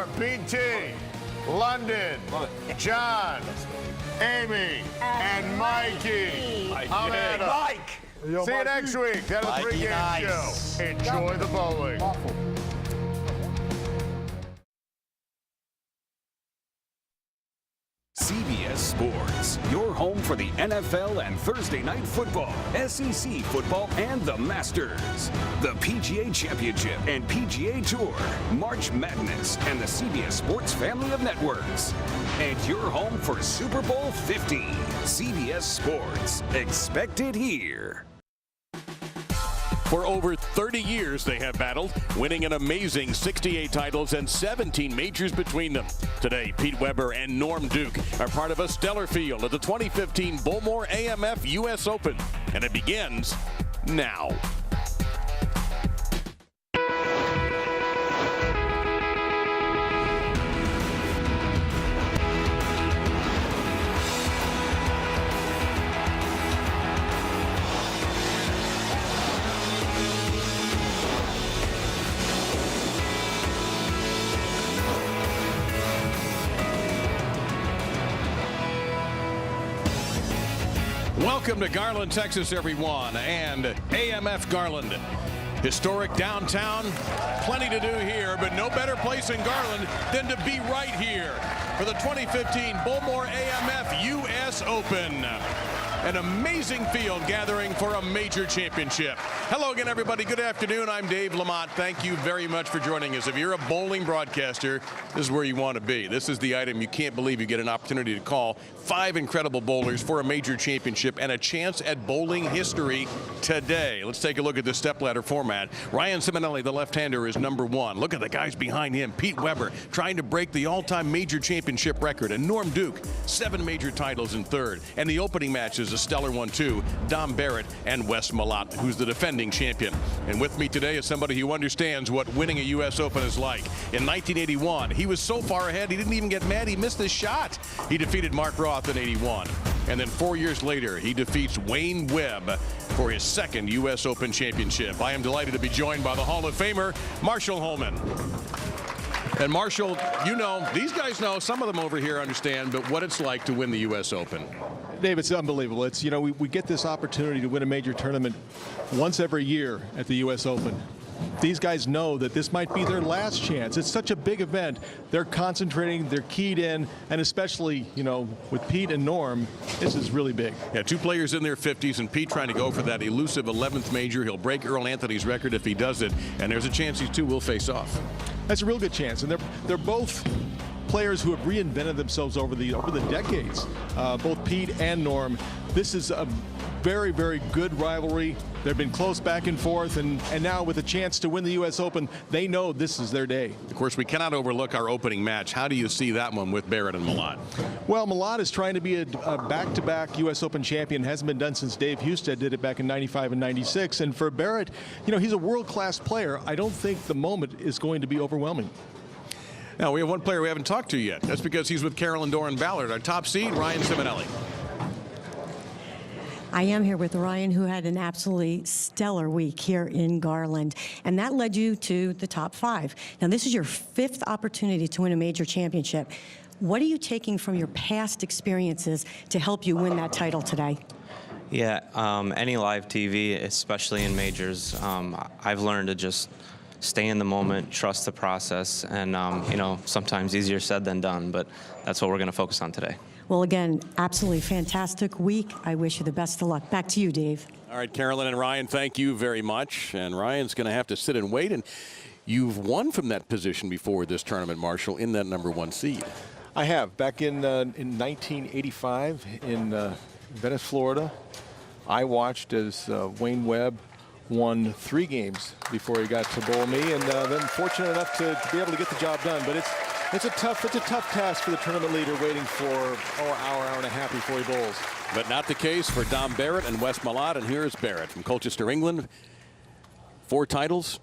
for PT, London, John, Amy, and Mikey. I'm Adam. Mike. See you next week. That is the pregame show. Enjoy the bowling. CBS Sports, your home for the NFL and Thursday Night Football, SEC football, and the Masters, the PGA Championship and PGA Tour, March Madness, and the CBS Sports family of networks. And your home for Super Bowl 50. CBS Sports, expect it here. For over 30 years, they have battled, winning an amazing 68 titles and 17 majors between them. Today, Pete Weber and Norm Duke are part of a stellar field at the 2015 Bowlmor AMF U.S. Open, and it begins now. Welcome to Garland, Texas, everyone, and AMF Garland. Historic downtown, plenty to do here, but no better place in Garland than to be right here for the 2015 Bowlmor AMF U.S. Open. An amazing field gathering for a major championship. Hello again, everybody. Good afternoon. I'm Dave Lamont. Thank you very much for joining us. If you're a bowling broadcaster, this is where you want to be. This is the item you can't believe you get an opportunity to call 5 incredible bowlers for a major championship and a chance at bowling history today. Let's take a look at the stepladder format. Ryan Simonelli, the left-hander, is number 1. Look at the guys behind him. Pete Weber trying to break the all-time major championship record. And Norm Duke, 7 major titles in third. And the opening match is a stellar one, too. Dom Barrett and Wes Malott, who's the defending champion. And with me today is somebody who understands what winning a U.S. Open is like. In 1981, he was so far ahead, he didn't even get mad. He missed his shot. He defeated Mark Roth in 81. And then 4 years later, he defeats Wayne Webb for his second U.S. Open championship. I am delighted to be joined by the Hall of Famer, Marshall Holman. And Marshall, you know, these guys know, some of them over here understand, but what it's like to win the U.S. Open. Dave, it's unbelievable. It's, you know, we get this opportunity to win a major tournament once every year at the U.S. Open. These guys know that this might be their last chance. It's such a big event. They're concentrating, they're keyed in, and especially, you know, with Pete and Norm, this is really big. Yeah, 2 players in their 50s, and Pete trying to go for that elusive 11th major. He'll break Earl Anthony's record if he does it, and there's a chance these two will face off. That's a real good chance, and they're both players who have reinvented themselves over the decades. Both Pete and Norm. This is a very, very good rivalry. They've been close back and forth, and now with a chance to win the U.S. Open, they know this is their day. Of course, we cannot overlook our opening match. How do you see that one with Barrett and Malott? Well, Malott is trying to be a back-to-back U.S. Open champion. Hasn't been done since Dave Husted did it back in '95 and '96. And for Barrett, you know, he's a world-class player. I don't think the moment is going to be overwhelming. Now, we have one player we haven't talked to yet. That's because he's with Carolyn Doran Ballard. Our top seed, Ryan Simonelli. I am here with Ryan, who had an absolutely stellar week here in Garland, and that led you to the top 5. Now, this is your 5th opportunity to win a major championship. What are you taking from your past experiences to help you win that title today? Yeah, any live TV, especially in majors, I've learned to just stay in the moment, trust the process, and you know, sometimes easier said than done, but that's what we're going to focus on today. Well, again, absolutely fantastic week. I wish you the best of luck. Back to you, Dave. All right, Carolyn and Ryan, thank you very much. And Ryan's going to have to sit and wait. And you've won from that position before this tournament, Marshall, in that number 1 seed. I have. Back in 1985 in Venice, Florida, I watched as Wayne Webb won 3 games before he got to bowl me, and then fortunate enough to be able to get the job done. But it's a tough task for the tournament leader waiting for an hour and a half before he bowls. But not the case for Dom Barrett and Wes Malott. And here's Barrett from Colchester, England. 4 titles.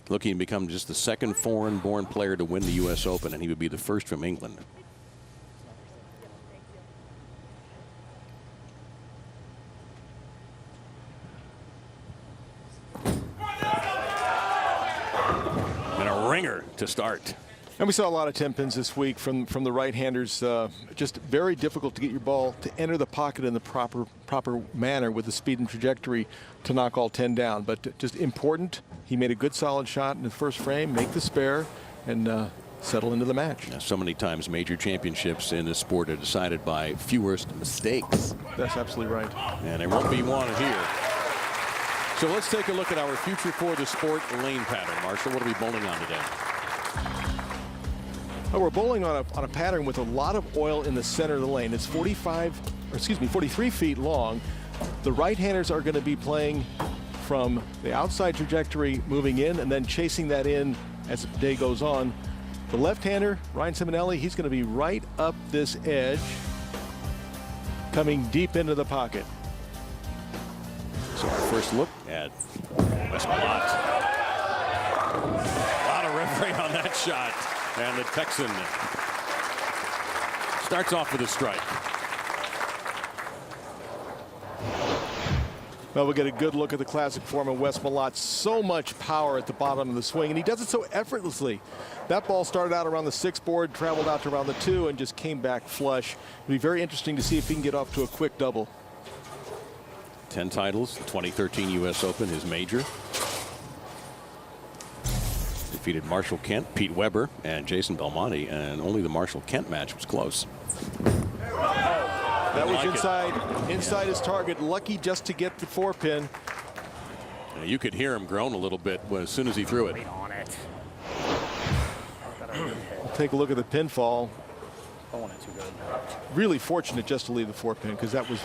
Looking to become just the 2nd foreign-born player to win the U.S. Open, and he would be the 1st from England. And a ringer to start. And we saw a lot of 10 pins this week from the right-handers. Just very difficult to get your ball to enter the pocket in the proper manner with the speed and trajectory to knock all 10 down. But just important. He made a good solid shot in the first frame, make the spare, and settle into the match. So many times major championships in this sport are decided by fewest mistakes. That's absolutely right. And there won't be one here. So let's take a look at our future for the sport lane pattern. Marshall, what are we bowling on today? Oh, we're bowling on a pattern with a lot of oil in the center of the lane. It's 43 feet long. The right-handers are going to be playing from the outside trajectory, moving in, and then chasing that in as the day goes on. The left-hander, Ryan Simonelli, he's going to be right up this edge, coming deep into the pocket. So our first look at Wes Malott. A lot of ref rate on that shot. And the Texan starts off with a strike. Well, we'll get a good look at the classic form of Wes Malott. So much power at the bottom of the swing, and he does it so effortlessly. That ball started out around the 6 board, traveled out to around the 2, and just came back flush. It'll be very interesting to see if he can get off to a quick double. 10 titles, the 2013 U.S. Open, his major. Defeated Marshall Kent, Pete Weber, and Jason Belmonte, and only the Marshall Kent match was close. That was inside his target. Lucky just to get the 4-pin. You could hear him groan a little bit as soon as he threw it. We'll take a look at the pinfall. Really fortunate just to leave the 4-pin, because that was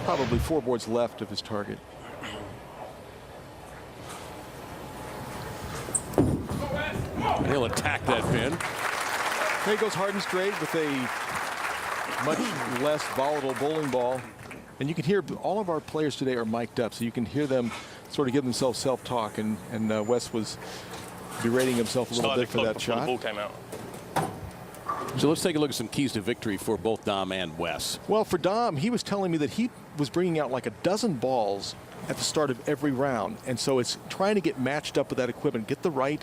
probably 4 boards left of his target. He'll attack that pin. There he goes hard and straight with a much less volatile bowling ball. And you can hear all of our players today are mic'd up, so you can hear them sort of give themselves self-talk. And Wes was berating himself a little bit for that shot. The ball came out. So let's take a look at some keys to victory for both Dom and Wes. Well, for Dom, he was telling me that he was bringing out like a dozen balls at the start of every round, and so it's trying to get matched up with that equipment, get the right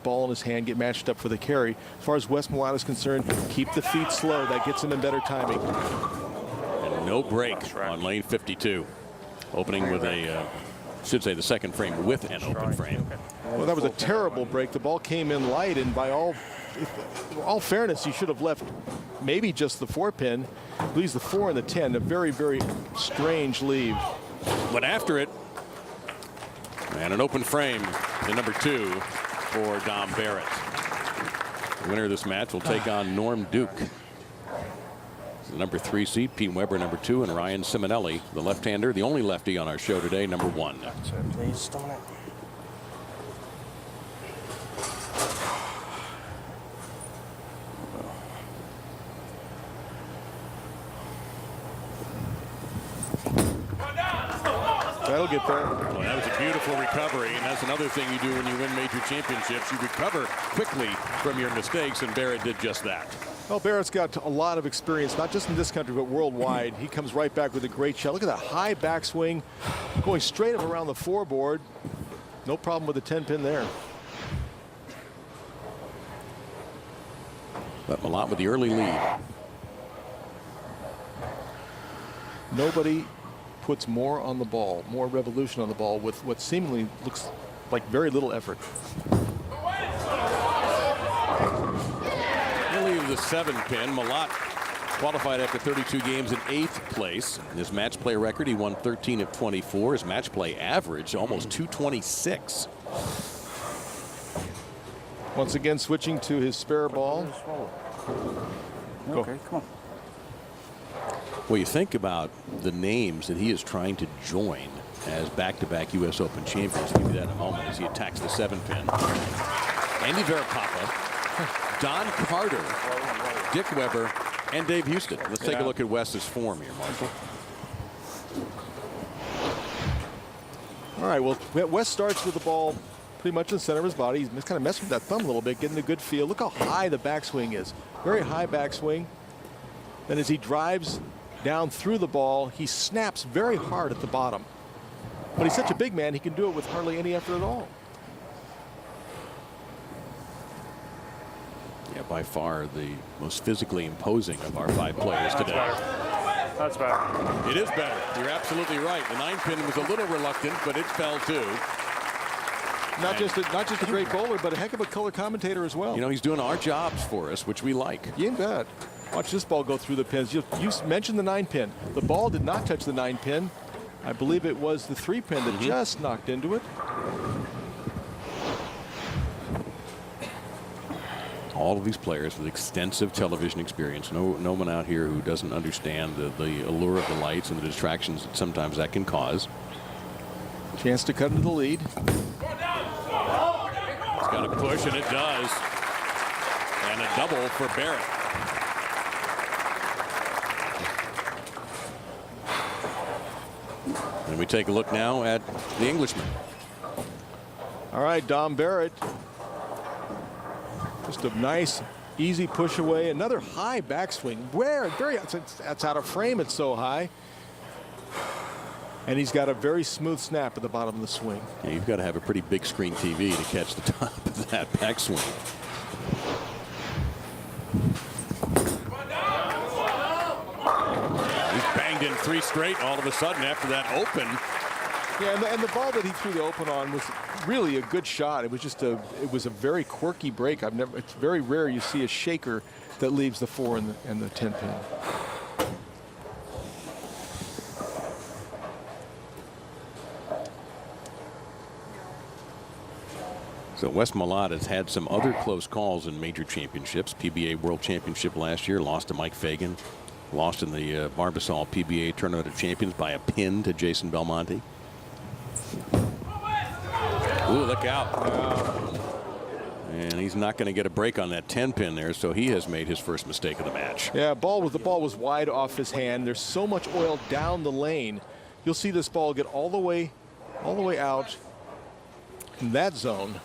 ball in his hand, get matched up for the carry. As far as Wes Malott is concerned, keep the feet slow. That gets him in better timing. And no break on lane 52. Opening with a, should say the second frame with an open frame. Well, that was a terrible break. The ball came in light, and by all fairness, he should have left maybe just the 4-pin. Leaves the 4 and the 10. A very, very strange leave. But after it, and an open frame in number 2 for Dom Barrett. The winner of this match will take on Norm Duke. The number 3 seed, Pete Weber, number 2, and Ryan Simonelli, the left-hander, the only lefty on our show today, number 1. Please, Dominic. That'll get there. Well, that was a beautiful recovery, and that's another thing you do when you win major championships. You recover quickly from your mistakes, and Barrett did just that. Well, Barrett's got a lot of experience, not just in this country, but worldwide. He comes right back with a great shot. Look at that high backswing, going straight up around the 4 board. No problem with the 10-pin there. But Malott with the early lead. Nobody puts more on the ball, more revolution on the ball with what seemingly looks like very little effort. He'll leave the 7-pin. Malott qualified after 32 games in 8th place. In his match play record, he won 13 of 24. His match play average, almost 226. Once again, switching to his spare ball. Okay, come on. Well, you think about the names that he is trying to join as back-to-back U.S. Open champions. Give you that in a moment as he attacks the 7-pin. Andy Varipapa, Don Carter, Dick Weber, and Dave Houston. Let's take a look at Wes's form here, Marshall. All right, well, Wes starts with the ball pretty much in the center of his body. He's kind of messing with that thumb a little bit, getting a good feel. Look how high the backswing is. Very high backswing. Then as he drives down through the ball, he snaps very hard at the bottom. But he's such a big man, he can do it with hardly any effort at all. by far the most physically imposing of our 5 players today. That's better. It is better. You're absolutely right. The 9-pin was a little reluctant, but it fell too. Not just a great bowler, but a heck of a color commentator as well. You know, he's doing our jobs for us, which we like. You bet. Watch this ball go through the pins. You mentioned the 9-pin. The ball did not touch the 9-pin. I believe it was the 3-pin that just knocked into it. All of these players with extensive television experience. No one out here who doesn't understand the allure of the lights and the distractions that sometimes that can cause. Chance to cut into the lead. It's got to push, and it does. And a double for Barrett. And we take a look now at the Englishman. All right, Dom Barrett. Just a nice, easy push away. Another high backswing. That's out of frame. It's so high. And he's got a very smooth snap at the bottom of the swing. Yeah, you've got to have a pretty big screen TV to catch the top of that backswing. He's banged in 3 straight all of a sudden after that open. Yeah, and the ball that he threw the open on was really a good shot. It was just it was a very quirky break. It's very rare you see a shaker that leaves the 4 and the 10 pin. So Wes Malott has had some other close calls in major championships. PBA World Championship last year, lost to Mike Fagan. Lost in the Barbasol PBA Tournament of Champions by a pin to Jason Belmonte. Ooh, look out. And he's not going to get a break on that 10 pin there, so he has made his first mistake of the match. Yeah, the ball was wide off his hand. There's so much oil down the lane. You'll see this ball get all the way out in that zone,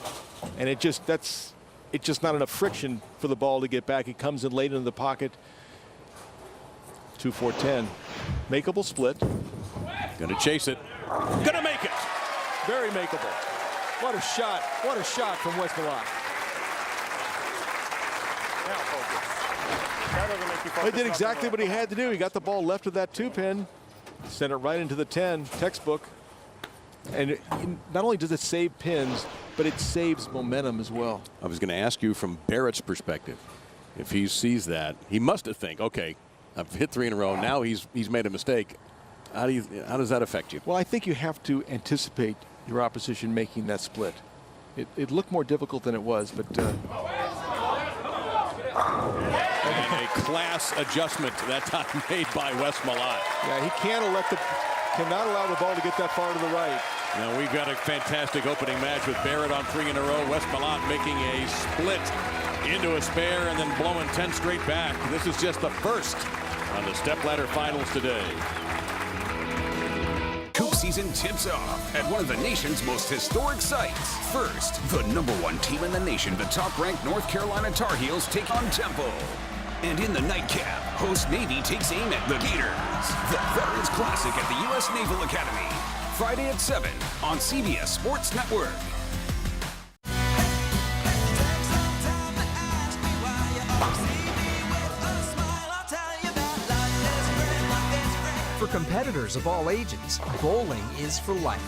and it's just not enough friction for the ball to get back. It comes in late into the pocket. 2-4-10. Makeable split. Gonna chase it. Gonna make it. Very makeable. What a shot. What a shot from Wes Malott. He did exactly what he had to do. He got the ball left of that 2-pin, sent it right into the 10, textbook. And not only does it save pins, but it saves momentum as well. I was going to ask you from Barrett's perspective, if he sees that, he must have think, okay, I've hit 3 in a row. Now he's made a mistake. How does that affect you? Well, I think you have to anticipate your opposition making that split. It looked more difficult than it was, but. And a class adjustment that time made by Wes Malott. Yeah, he cannot allow the ball to get that far to the right. Now we've got a fantastic opening match with Barrett on 3 in a row. Wes Malott making a split into a spare and then blowing 10 straight back. This is just the first on the stepladder finals today. Hoop season tips off at one of the nation's most historic sites. First, the #1 team in the nation, the top-ranked North Carolina Tar Heels, take on Temple. And in the nightcap, host Navy takes aim at the Gators. The Veterans Classic at the U.S. Naval Academy. Friday at 7 on CBS Sports Network. For competitors of all ages, bowling is for life.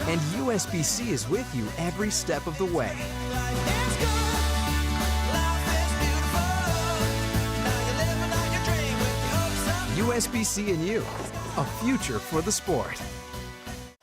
And USBC is with you every step of the way. USBC and you, a future for the sport.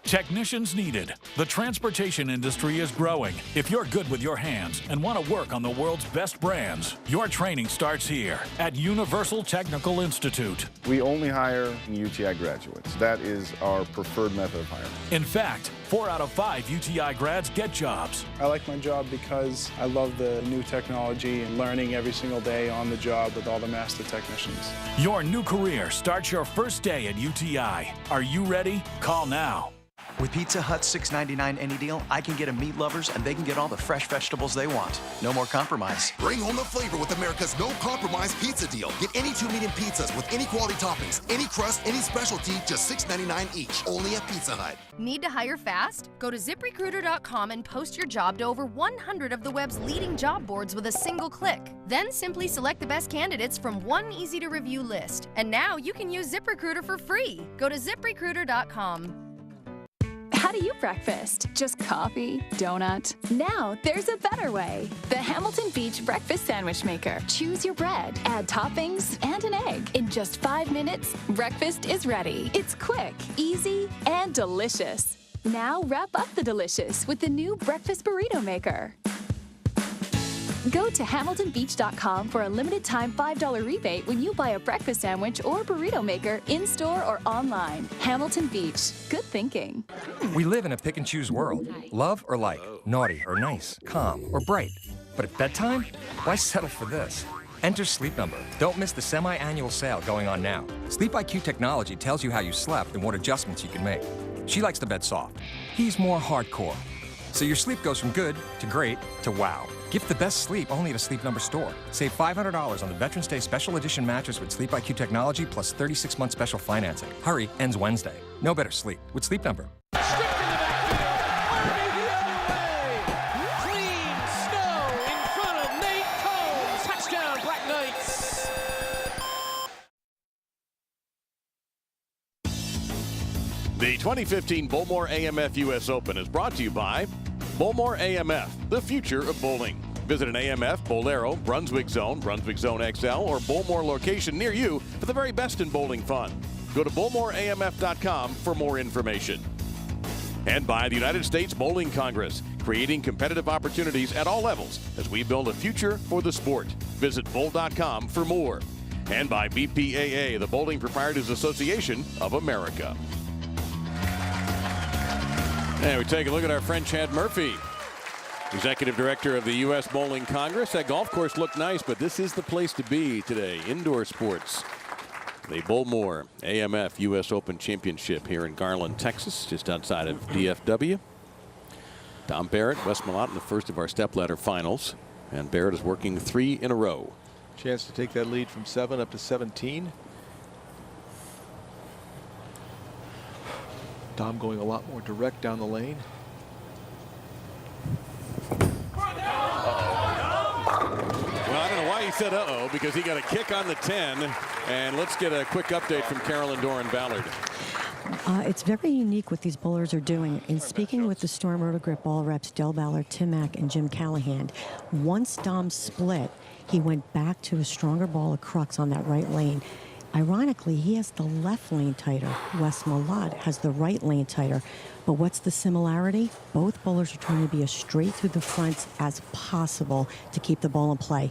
Technicians needed. The transportation industry is growing. If you're good with your hands and want to work on the world's best brands, your training starts here at Universal Technical Institute. We only hire UTI graduates. That is our preferred method of hiring. In fact, 4 out of 5 UTI grads get jobs. I like my job because I love the new technology and learning every single day on the job with all the master technicians. Your new career starts your first day at UTI. Are you ready? Call now. With Pizza Hut's $6.99 any deal, I can get a meat lovers and they can get all the fresh vegetables they want. No more compromise. Bring home the flavor with America's no compromise pizza deal. Get any 2 medium pizzas with any quality toppings, any crust, any specialty, just $6.99 each. Only at Pizza Hut. Need to hire fast? Go to ZipRecruiter.com and post your job to over 100 of the web's leading job boards with a single click. Then simply select the best candidates from one easy-to-review list. And now you can use ZipRecruiter for free. Go to ZipRecruiter.com. How do you breakfast? Just coffee? Donut? Now there's a better way. The Hamilton Beach Breakfast Sandwich Maker. Choose your bread, add toppings, and an egg. In just 5 minutes, breakfast is ready. It's quick, easy, and delicious. Now wrap up the delicious with the new Breakfast Burrito Maker. Go to HamiltonBeach.com for a limited-time $5 rebate when you buy a breakfast sandwich or burrito maker in-store or online. Hamilton Beach. Good thinking. We live in a pick-and-choose world. Love or like, naughty or nice, calm or bright. But at bedtime, why settle for this? Enter Sleep Number. Don't miss the semi-annual sale going on now. Sleep IQ technology tells you how you slept and what adjustments you can make. She likes the bed soft. He's more hardcore. So your sleep goes from good to great to wow. Gift the best sleep only at a Sleep Number store. Save $500 on the Veterans Day Special Edition mattress with Sleep IQ technology plus 36-month special financing. Hurry, ends Wednesday. No better sleep with Sleep Number. The 2015 Bowlmor AMF US Open is brought to you by Bowlmor AMF, the future of bowling. Visit an AMF, Bolero, Brunswick Zone XL, or Bowlmor location near you for the very best in bowling fun. Go to bowlmoramf.com for more information. And by the United States Bowling Congress, creating competitive opportunities at all levels as we build a future for the sport. Visit bowl.com for more. And by BPAA, the Bowling Proprietors Association of America. And we take a look at our friend Chad Murphy, Executive Director of the U.S. Bowling Congress. That golf course looked nice, but this is the place to be today. Indoor sports. The Bowlmor AMF U.S. Open Championship here in Garland, Texas, just outside of DFW. Dom Barrett, Wes Malott in the first of our stepladder finals. And Barrett is working 3 in a row. Chance to take that lead from 7 up to 17. Dom going a lot more direct down the lane. Well, I don't know why he said uh-oh, because he got a kick on the 10. And let's get a quick update from Carolyn Doran-Ballard. It's very unique what these bowlers are doing. In speaking with the Storm Rotogrip ball reps Del Ballard, Tim Mack, and Jim Callahan, once Dom split, he went back to a stronger ball of crux on that right lane. Ironically, he has the left lane tighter. Wes Malott has the right lane tighter. But what's the similarity? Both bowlers are trying to be as straight through the fronts as possible to keep the ball in play.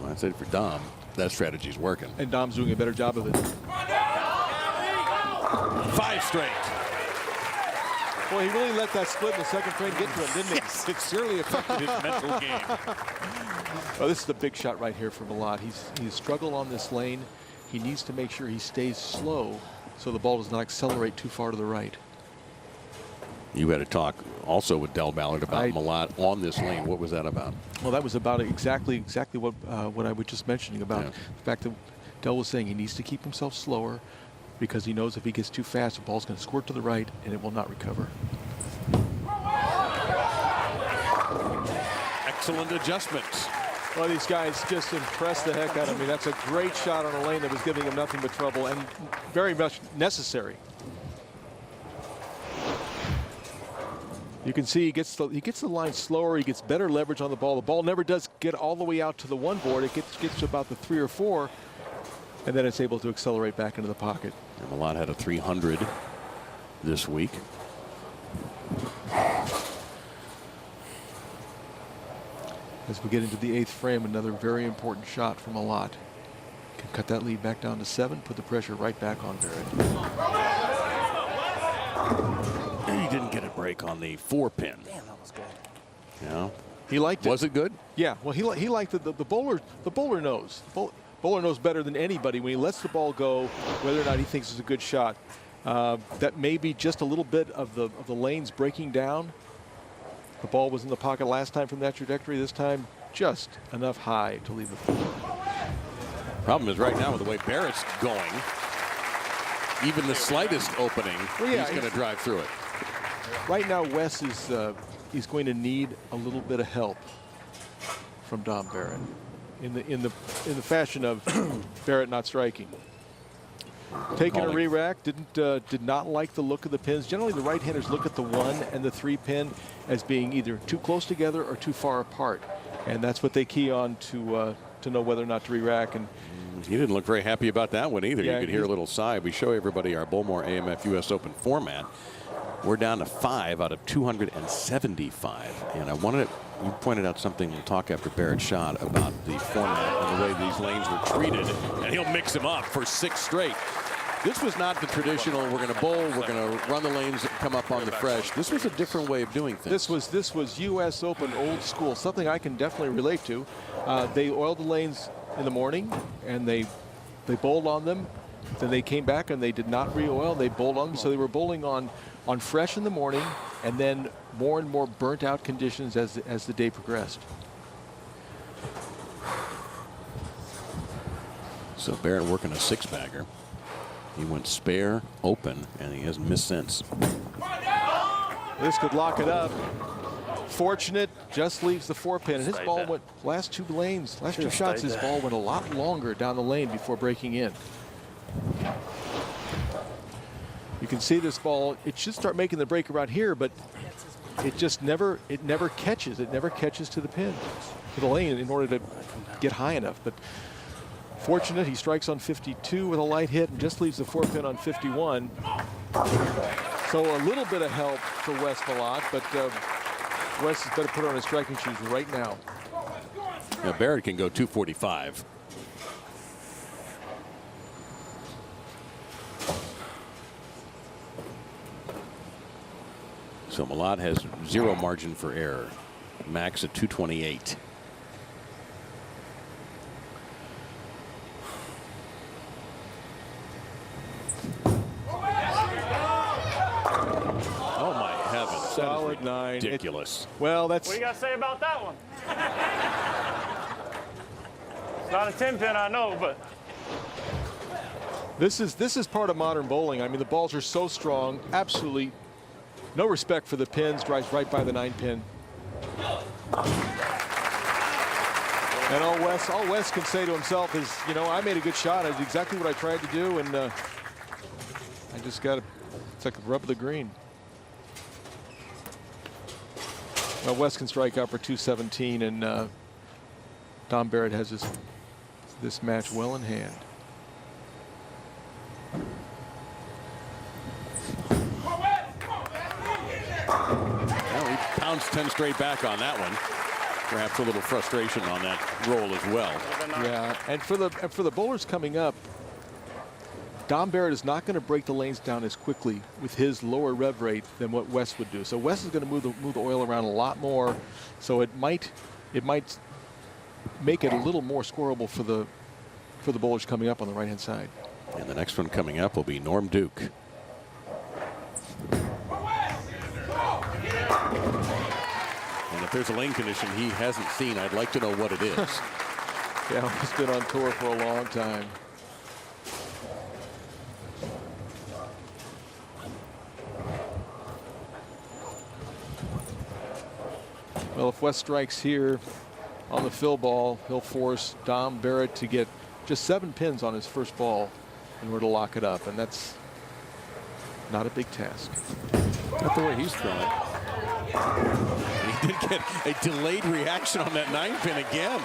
Well, I'd say for Dom, that strategy's working. And Dom's doing a better job of it. 5 straight. Boy, he really let that split in the second frame get to him, didn't he? Yes, it certainly affected his mental game. Well, this is the big shot right here for Malott. He's struggled on this lane. He needs to make sure he stays slow so the ball does not accelerate too far to the right. You had a talk also with Del Ballard about Malott on this lane. What was that about? Well, that was about exactly what I was just mentioning about the fact that Del was saying he needs to keep himself slower because he knows if he gets too fast, the ball's going to squirt to the right and it will not recover. Excellent adjustments. Well, these guys just impressed the heck out of me. That's a great shot on a lane that was giving him nothing but trouble and very much necessary. You can see he gets the line slower. He gets better leverage on the ball. The ball never does get all the way out to the 1 board. It gets to about the 3 or 4, and then it's able to accelerate back into the pocket. And Malott had a 300 this week. As we get into the 8th frame, another very important shot from Malott. Can cut that lead back down to 7, put the pressure right back on Barrett. And he didn't get a break on the 4-pin. Damn, that was good. Yeah. He liked it. Was it good? Yeah. Well, he liked it. The bowler knows. Bowler knows better than anybody when he lets the ball go, whether or not he thinks it's a good shot. That may be just a little bit of the lanes breaking down. The ball was in the pocket last time from that trajectory. This time, just enough high to leave the floor. Problem is right now with the way Barrett's going, even the slightest opening, he's going to drive through it. Right now, Wes is he's going to need a little bit of help from Dom Barrett in the fashion of Barrett not striking. Taking a re-rack, did not like the look of the pins. Generally, the right-handers look at the 1 and the 3 pin as being either too close together or too far apart, and that's what they key on to know whether or not to re-rack. And he didn't look very happy about that one either. Yeah, you could hear a little sigh. We show everybody our Bowlmor AMF US Open format. We're down to 5 out of 275, and you pointed out something. We'll talk after Barrett's shot about the format and the way these lanes were treated, and he'll mix them up for 6 straight. This was not the traditional, we're going to bowl, we're going to run the lanes and come up on the fresh. This was a different way of doing things. This was US Open old school, something I can definitely relate to. They oiled the lanes in the morning, and they bowled on them. Then they came back and they did not re-oil. They bowled on them, so they were bowling on fresh in the morning, and then more and more burnt out conditions as the day progressed. So Barrett working a 6-bagger. He went spare, open, and he hasn't missed since. This could lock it up. Fortunate, just leaves the 4-pin, and his ball went last 2 lanes, last 2 shots. His ball went a lot longer down the lane before breaking in. You can see this ball, it should start making the break around here, but it just never catches. It never catches to the pin, to the lane in order to get high enough. But fortunate, he strikes on 52 with a light hit and just leaves the 4-pin on 51. So a little bit of help for Wes Malott, but Wes has better put on his striking shoes right now. Now Barrett can go 245. So Malott has 0 margin for error. Max at 228. Oh my heavens. Solid 9. Ridiculous. Well, that's. What do you got to say about that one? It's not a 10-pin, I know, but. This is part of modern bowling. I mean, the balls are so strong, absolutely no respect for the pins, drives right by the 9-pin. And all Wes can say to himself is, you know, I made a good shot. I did exactly what I tried to do, and I just got it's like the rub of the green. Well, Wes can strike out for 217, and Dom Barrett has this match well in hand. Well, he pounced 10 straight back on that one. Perhaps a little frustration on that roll as well. Yeah, and for the bowlers coming up, Dom Barrett is not going to break the lanes down as quickly with his lower rev rate than what Wes would do. So Wes is going to move the oil around a lot more. So it might make it a little more scoreable for the bowlers coming up on the right-hand side. And the next one coming up will be Norm Duke. And if there's a lane condition he hasn't seen, I'd like to know what it is. Yeah, he's been on tour for a long time. Well, if Wes strikes here on the fill ball, he'll force Dom Barrett to get just 7 pins on his first ball in order to lock it up, and that's not a big task. Not the way he's throwing it. He did get a delayed reaction on that 9-pin again.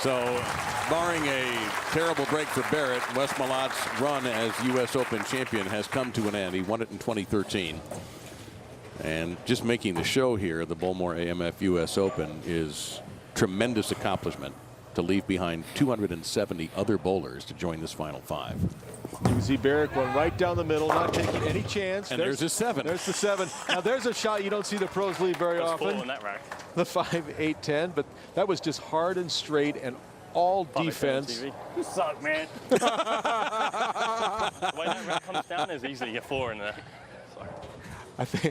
So, barring a terrible break for Barrett, Wes Malott's run as U.S. Open champion has come to an end. He won it in 2013. And just making the show here, the Bowlmor AMF U.S. Open, is tremendous accomplishment to leave behind 270 other bowlers to join this final 5. You can see Barrett going right down the middle, not taking any chance. And there's a 7. There's the 7. Now there's a shot you don't see the pros leave very often. In that rack. The 5, 8, 10, but that was just hard and straight and all defense. You suck, man. The way that route comes down is easy to get 4 in there. Sorry.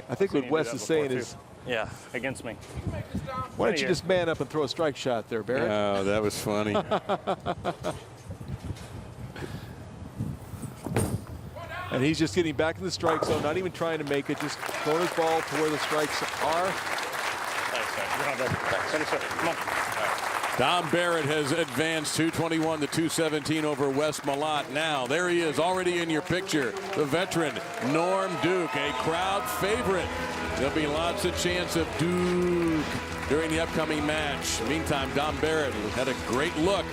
I think what Wes is saying is, yeah, against me. why don't you just man up and throw a strike shot there, Barrett? Oh, that was funny. And he's just getting back in the strike zone, not even trying to make it, just throwing his ball to where the strikes are. Finish it. Come on. Dom Barrett has advanced 221 to 217 over Wes Malott. Now, there he is, already in your picture, the veteran, Norm Duke, a crowd favorite. There'll be lots of chance of Duke during the upcoming match. Meantime, Dom Barrett had a great look,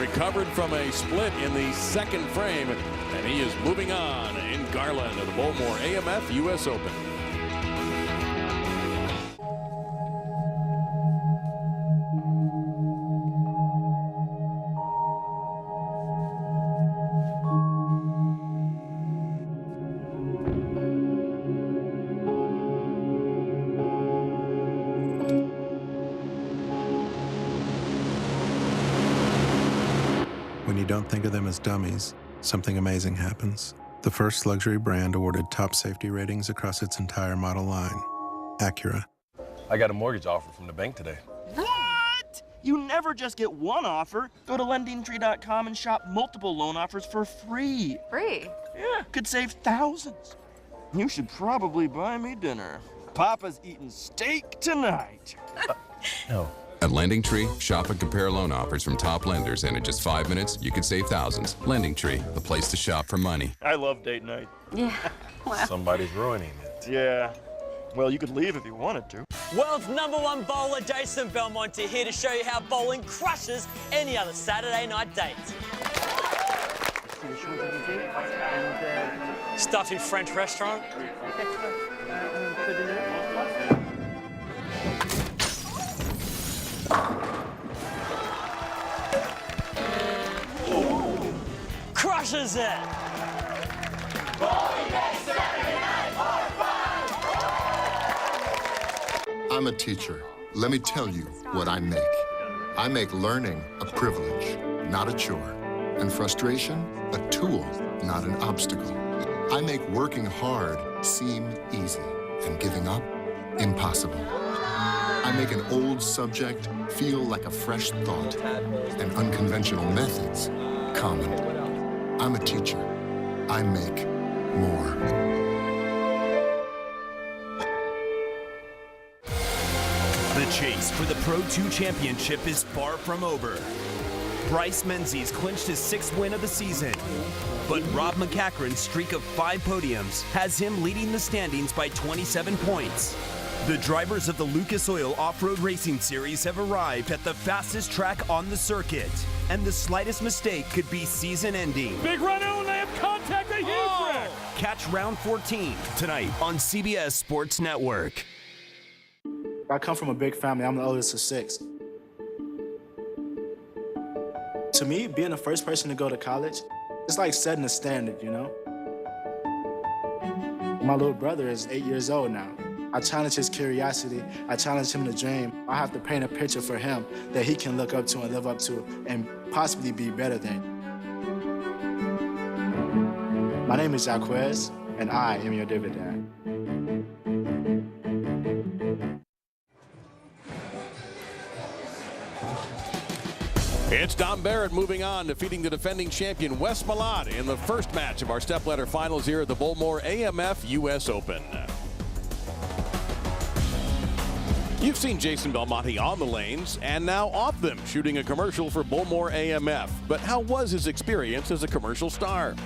recovered from a split in the second frame, and he is moving on in Garland at the Bowlmor AMF US Open. When you don't think of them as dummies, something amazing happens. The first luxury brand awarded top safety ratings across its entire model line, Acura. I got a mortgage offer from the bank today. What? You never just get one offer. Go to LendingTree.com and shop multiple loan offers for free. Free? Yeah, could save thousands. You should probably buy me dinner. Papa's eating steak tonight. No. At LendingTree, shop and compare loan offers from top lenders, and in just 5 minutes, you could save thousands. LendingTree, the place to shop for money. I love date night. Yeah. Wow. Somebody's ruining it. Yeah. Well, you could leave if you wanted to. World's #1 bowler, Jason Belmonte, here to show you how bowling crushes any other Saturday night date. Stuffy French restaurant. Crushes it! I'm a teacher. Let me tell you what I make. I make learning a privilege, not a chore, and frustration a tool, not an obstacle. I make working hard seem easy and giving up impossible. I make an old subject feel like a fresh thought and unconventional methods common. I'm a teacher. I make more. The chase for the Pro 2 Championship is far from over. Bryce Menzies clinched his 6th win of the season, but Rob McCachran's streak of 5 podiums has him leading the standings by 27 points. The drivers of the Lucas Oil Off-Road Racing Series have arrived at the fastest track on the circuit, and the slightest mistake could be season-ending. Big run on lamp contact, a huge wreck. Catch round 14 tonight on CBS Sports Network. I come from a big family. I'm the oldest of 6. To me, being the first person to go to college, it's like setting a standard, you know? My little brother is 8 years old now. I challenge his curiosity. I challenge him to dream. I have to paint a picture for him that he can look up to and live up to and possibly be better than. My name is Jaquez, and I am your dividend. It's Dom Barrett moving on, defeating the defending champion Wes Malott in the first match of our stepladder finals here at the Bowlmor AMF US Open. You've seen Jason Belmonte on the lanes and now off them, shooting a commercial for Bowlmor AMF. But how was his experience as a commercial star?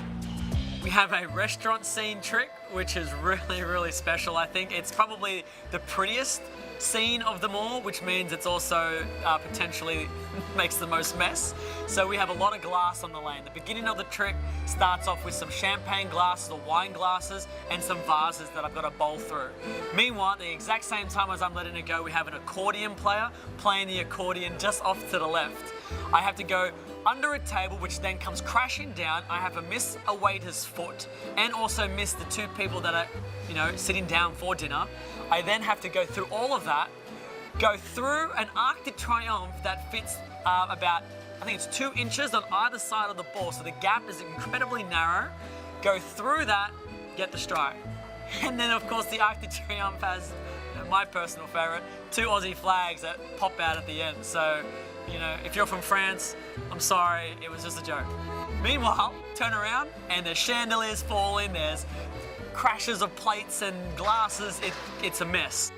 We have a restaurant scene trick, which is really, really special. I think it's probably the prettiest scene of them all, which means it's also potentially makes the most mess. So we have a lot of glass on the lane. The beginning of the trick starts off with some champagne glasses or wine glasses and some vases that I've got to bowl through. Meanwhile, at the exact same time as I'm letting it go, we have an accordion player playing the accordion just off to the left. I have to go under a table, which then comes crashing down. I have to miss a waiter's foot and also miss the 2 people that are, sitting down for dinner. I then have to go through all of that, go through an Arc de Triomphe that fits about I think it's 2 inches on either side of the ball, so the gap is incredibly narrow. Go through that, get the strike. And then, of course, the Arc de Triomphe has, my personal favorite, 2 Aussie flags that pop out at the end. So, you know, if you're from France, I'm sorry, it was just a joke. Meanwhile, turn around and the chandeliers fall in. There's crashes of plates and glasses. It's a mess.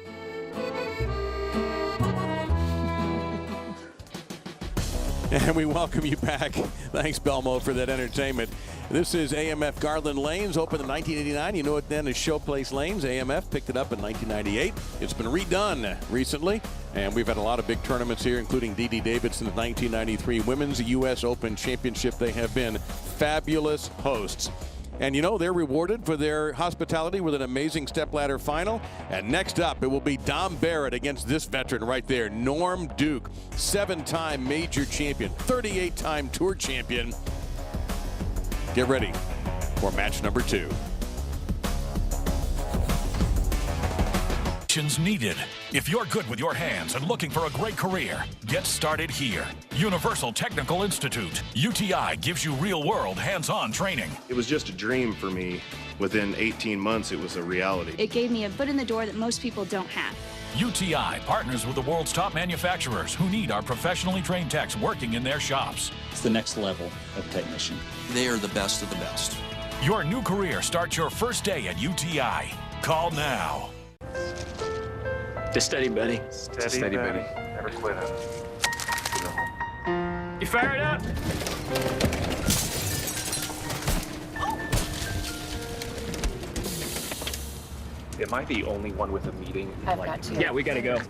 And we welcome you back. Thanks, Bowlmor, for that entertainment. This is AMF Garland Lanes, opened in 1989. You know it then as Showplace Lanes. AMF picked it up in 1998. It's been redone recently, and we've had a lot of big tournaments here, including D.D. Davidson's 1993 Women's U.S. Open Championship. They have been fabulous hosts. And you know, they're rewarded for their hospitality with an amazing stepladder final. And next up, it will be Dom Barrett against this veteran right there, Norm Duke, 7-time major champion, 38-time tour champion. Get ready for match number 2. Needed. If you're good with your hands and looking for a great career, get started here. Universal Technical Institute. UTI gives you real-world, hands-on training. It was just a dream for me. Within 18 months, it was a reality. It gave me a foot in the door that most people don't have. UTI partners with the world's top manufacturers who need our professionally trained techs working in their shops. It's the next level of technician. They are the best of the best. Your new career starts your first day at UTI. Call now. Just steady, buddy. Steady, Betty. Never quit it. You fire it up. Am I the only one with a meeting? I've got to. Yeah, we gotta go.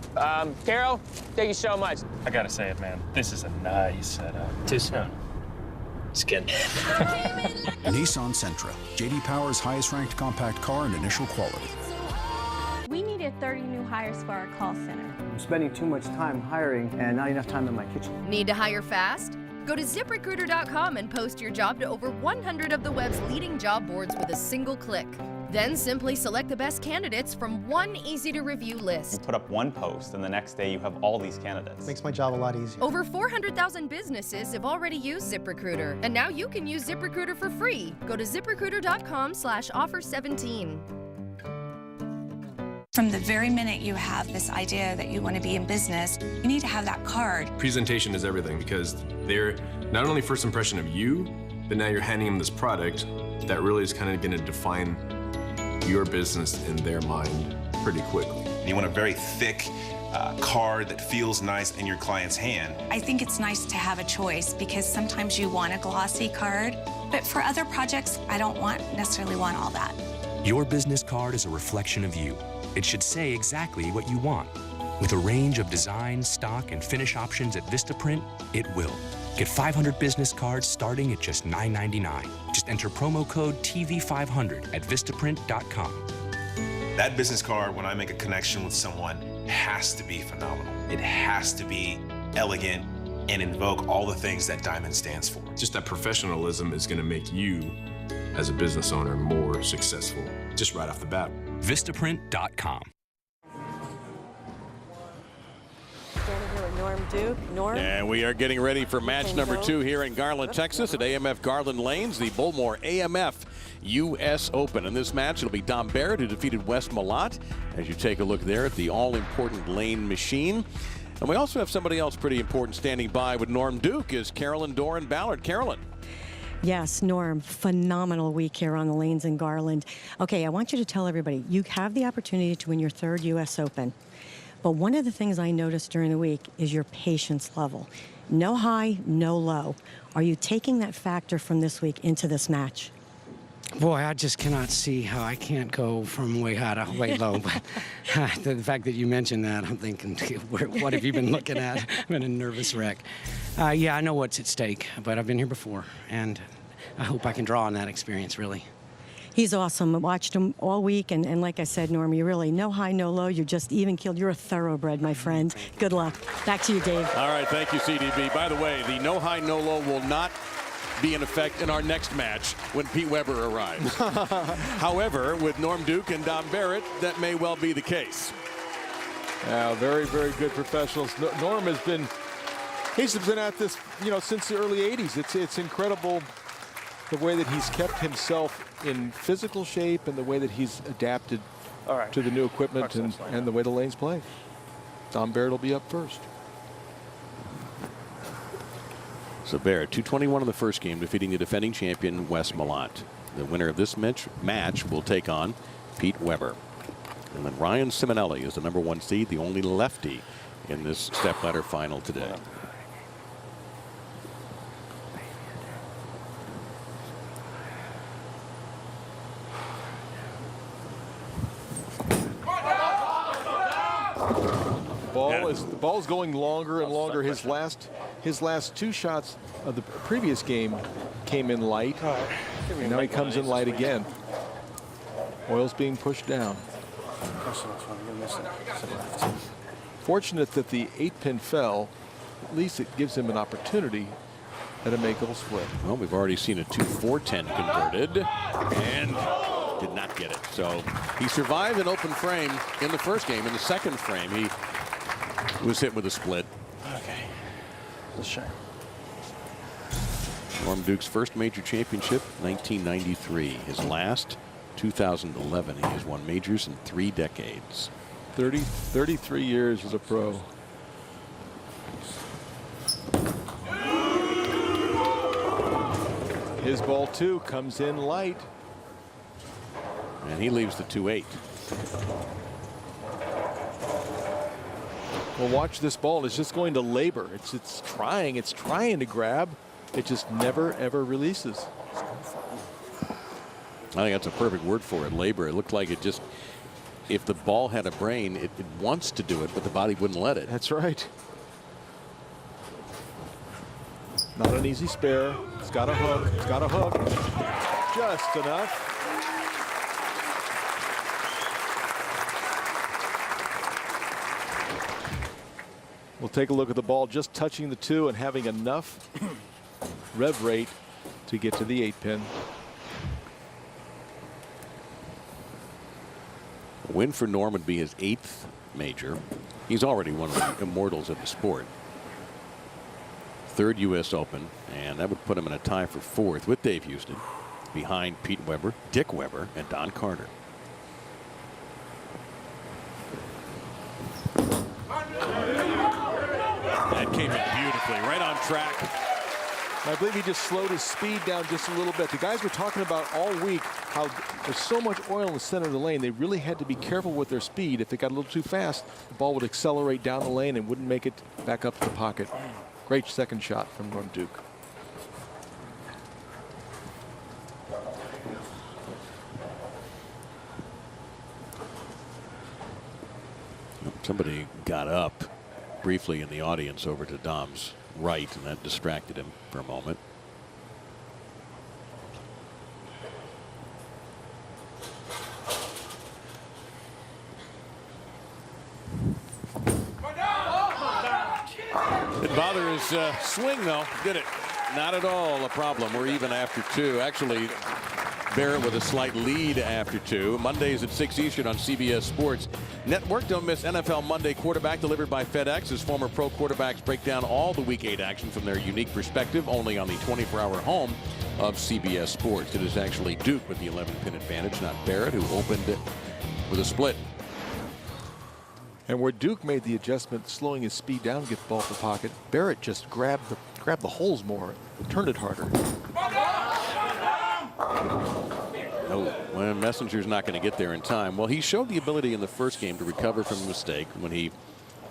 Carol, thank you so much. I gotta say it, man. This is a nice setup. Too soon. Skin. Nissan Sentra, J.D. Power's highest-ranked compact car and initial quality. We needed 30 new hires for our call center. I'm spending too much time hiring and not enough time in my kitchen. Need to hire fast? Go to ZipRecruiter.com and post your job to over 100 of the web's leading job boards with a single click. Then simply select the best candidates from one easy-to-review list. You put up one post, and the next day you have all these candidates. Makes my job a lot easier. Over 400,000 businesses have already used ZipRecruiter, and now you can use ZipRecruiter for free. Go to ZipRecruiter.com/offer17. From the very minute you have this idea that you want to be in business, you need to have that card. Presentation is everything because they're not only first impression of you, but now you're handing them this product that really is kind of going to define your business in their mind pretty quickly. You want a very thick card that feels nice in your client's hand. I think it's nice to have a choice because sometimes you want a glossy card, but for other projects, I don't necessarily want all that. Your business card is a reflection of you. It should say exactly what you want. With a range of design, stock, and finish options at Vistaprint, it will. Get 500 business cards starting at just $9.99. Just enter promo code TV500 at Vistaprint.com. That business card, when I make a connection with someone, has to be phenomenal. It has to be elegant and invoke all the things that Diamond stands for. Just that professionalism is going to make you, as a business owner, more successful just right off the bat. Vistaprint.com. Standing here with Norm Duke. Norm? And we are getting ready for match number 2 here in Garland, Texas at AMF Garland Lanes, the Bowlmor AMF U.S. Open. In this match, it'll be Dom Barrett who defeated Wes Malott, as you take a look there at the all-important lane machine. And we also have somebody else pretty important standing by with Norm Duke is Carolyn Doran Ballard. Carolyn. Yes, Norm, phenomenal week here on the lanes in Garland. Okay, I want you to tell everybody, you have the opportunity to win your 3rd U.S. Open. But one of the things I noticed during the week is your patience level. No high, no low. Are you taking that factor from this week into this match? Boy, I just cannot see how I can't go from way high to way low. But the fact that you mentioned that, I'm thinking, what have you been looking at? I've been a nervous wreck. Yeah, I know what's at stake, but I've been here before, and I hope I can draw on that experience, really. He's awesome. I watched him all week, and like I said, Norm, you really no high, no low. You're just even keeled. You're a thoroughbred, my friend. Good luck. Back to you, Dave. All right, thank you, CDB. By the way, the no high, no low will not be in effect in our next match when Pete Weber arrives. However, with Norm Duke and Dom Barrett, that may well be the case. Very, very good professionals. Norm has been He's been at this, since the early 80s. It's incredible the way that he's kept himself in physical shape and the way that he's adapted to the new equipment and the way the lanes play. Dom Barrett will be up first. So Barrett, 221 in the first game, defeating the defending champion Wes Malott. The winner of this match will take on Pete Weber. And then Ryan Simonelli is the #1 seed, the only lefty in this stepladder final today. The ball's going longer and longer. His last 2 shots of the previous game came in light. And now he comes in light again. Oil's being pushed down. Fortunate that the 8-pin fell. At least it gives him an opportunity at a makeable split. Well, we've already seen a 2-4-10 converted and did not get it. So he survived an open frame in the first game. In the second frame, he was hit with a split. Okay. Let's show. Norm Duke's first major championship, 1993. His last, 2011. He has won majors in 3 decades. 33 years as a pro. His ball 2 comes in light. And he leaves the 2-8. Well, watch this ball. It's just going to labor. It's trying to grab. It just never, ever releases. I think that's a perfect word for it, labor. It looked like it just, if the ball had a brain, it wants to do it, but the body wouldn't let it. That's right. Not an easy spare. It's got a hook. It's got a hook. Just enough. We'll take a look at the ball just touching the 2 and having enough rev rate to get to the 8-pin. A win for Norm would be his 8th major. He's already one of the immortals of the sport. 3rd U.S. Open, and that would put him in a tie for 4th with Dave Houston, behind Pete Weber, Dick Weber, and Don Carter. That came in beautifully, right on track. I believe he just slowed his speed down just a little bit. The guys were talking about all week how there's so much oil in the center of the lane. They really had to be careful with their speed. If they got a little too fast, the ball would accelerate down the lane and wouldn't make it back up to the pocket. Great second shot from Norm Duke. Somebody got up briefly in the audience over to Dom's right, and that distracted him for a moment. Didn't bother his swing, though, did it? Not at all a problem. We're even after 2. Actually, Barrett with a slight lead after 2. Mondays at 6 Eastern on CBS Sports Network. Don't miss NFL Monday Quarterback, delivered by FedEx, as former pro quarterbacks break down all the Week 8 action from their unique perspective, only on the 24-hour home of CBS Sports. It is actually Duke with the 11-pin advantage, not Barrett, who opened it with a split. And where Duke made the adjustment, slowing his speed down to get the ball to the pocket, Barrett just grabbed the holes more, turned it harder. No, well, Messenger's not going to get there in time. Well, he showed the ability in the first game to recover from a mistake when he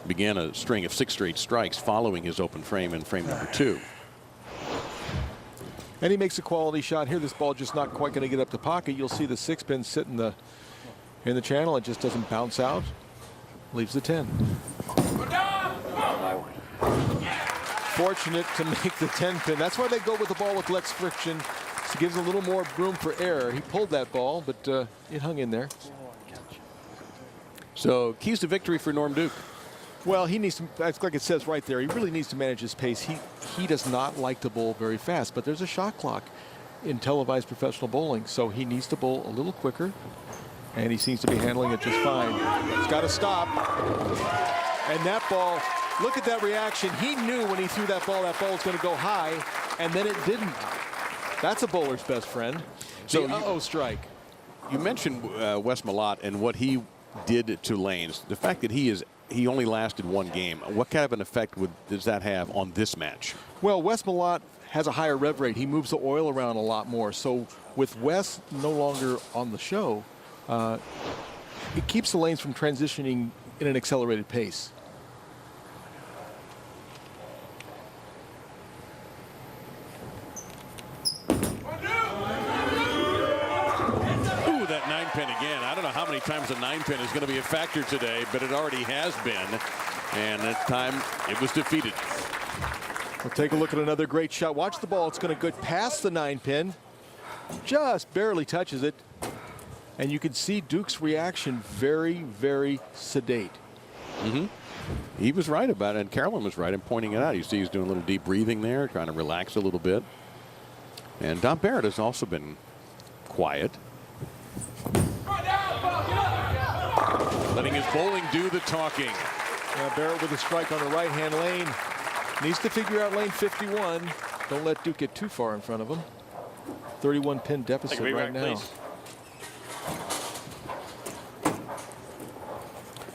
began a string of 6 straight strikes following his open frame in frame number 2. And he makes a quality shot here. This ball just not quite going to get up the pocket. You'll see the 6-pin sit in the channel. It just doesn't bounce out. Leaves the 10. Fortunate to make the 10-pin. That's why they go with the ball with less friction. So gives a little more room for error. He pulled that ball, but it hung in there. So keys to victory for Norm Duke. Well, he needs to, like it says right there, he really needs to manage his pace. He does not like to bowl very fast, but there's a shot clock in televised professional bowling, so he needs to bowl a little quicker, and he seems to be handling it just fine. He's got to stop. And that ball Look at that reaction. He knew when he threw that ball was going to go high, and then it didn't. That's a bowler's best friend. So the strike. You mentioned Wes Malott and what he did to lanes. The fact that he only lasted one game. What kind of an effect does that have on this match? Well, Wes Malott has a higher rev rate. He moves the oil around a lot more. So with Wes no longer on the show, it keeps the lanes from transitioning in an accelerated pace. That 9-pin again. I don't know how many times a 9-pin is going to be a factor today, but it already has been. And that time it was defeated. We'll take a look at another great shot. Watch the ball. It's going to go past the 9-pin. Just barely touches it. And you can see Duke's reaction very, very sedate. He was right about it, and Carolyn was right in pointing it out. You see he's doing a little deep breathing there, trying to relax a little bit. And Dom Barrett has also been quiet. Letting his bowling do the talking. Barrett with a strike on the right-hand lane. Needs to figure out lane 51. Don't let Duke get too far in front of him. 31-pin deficit right now.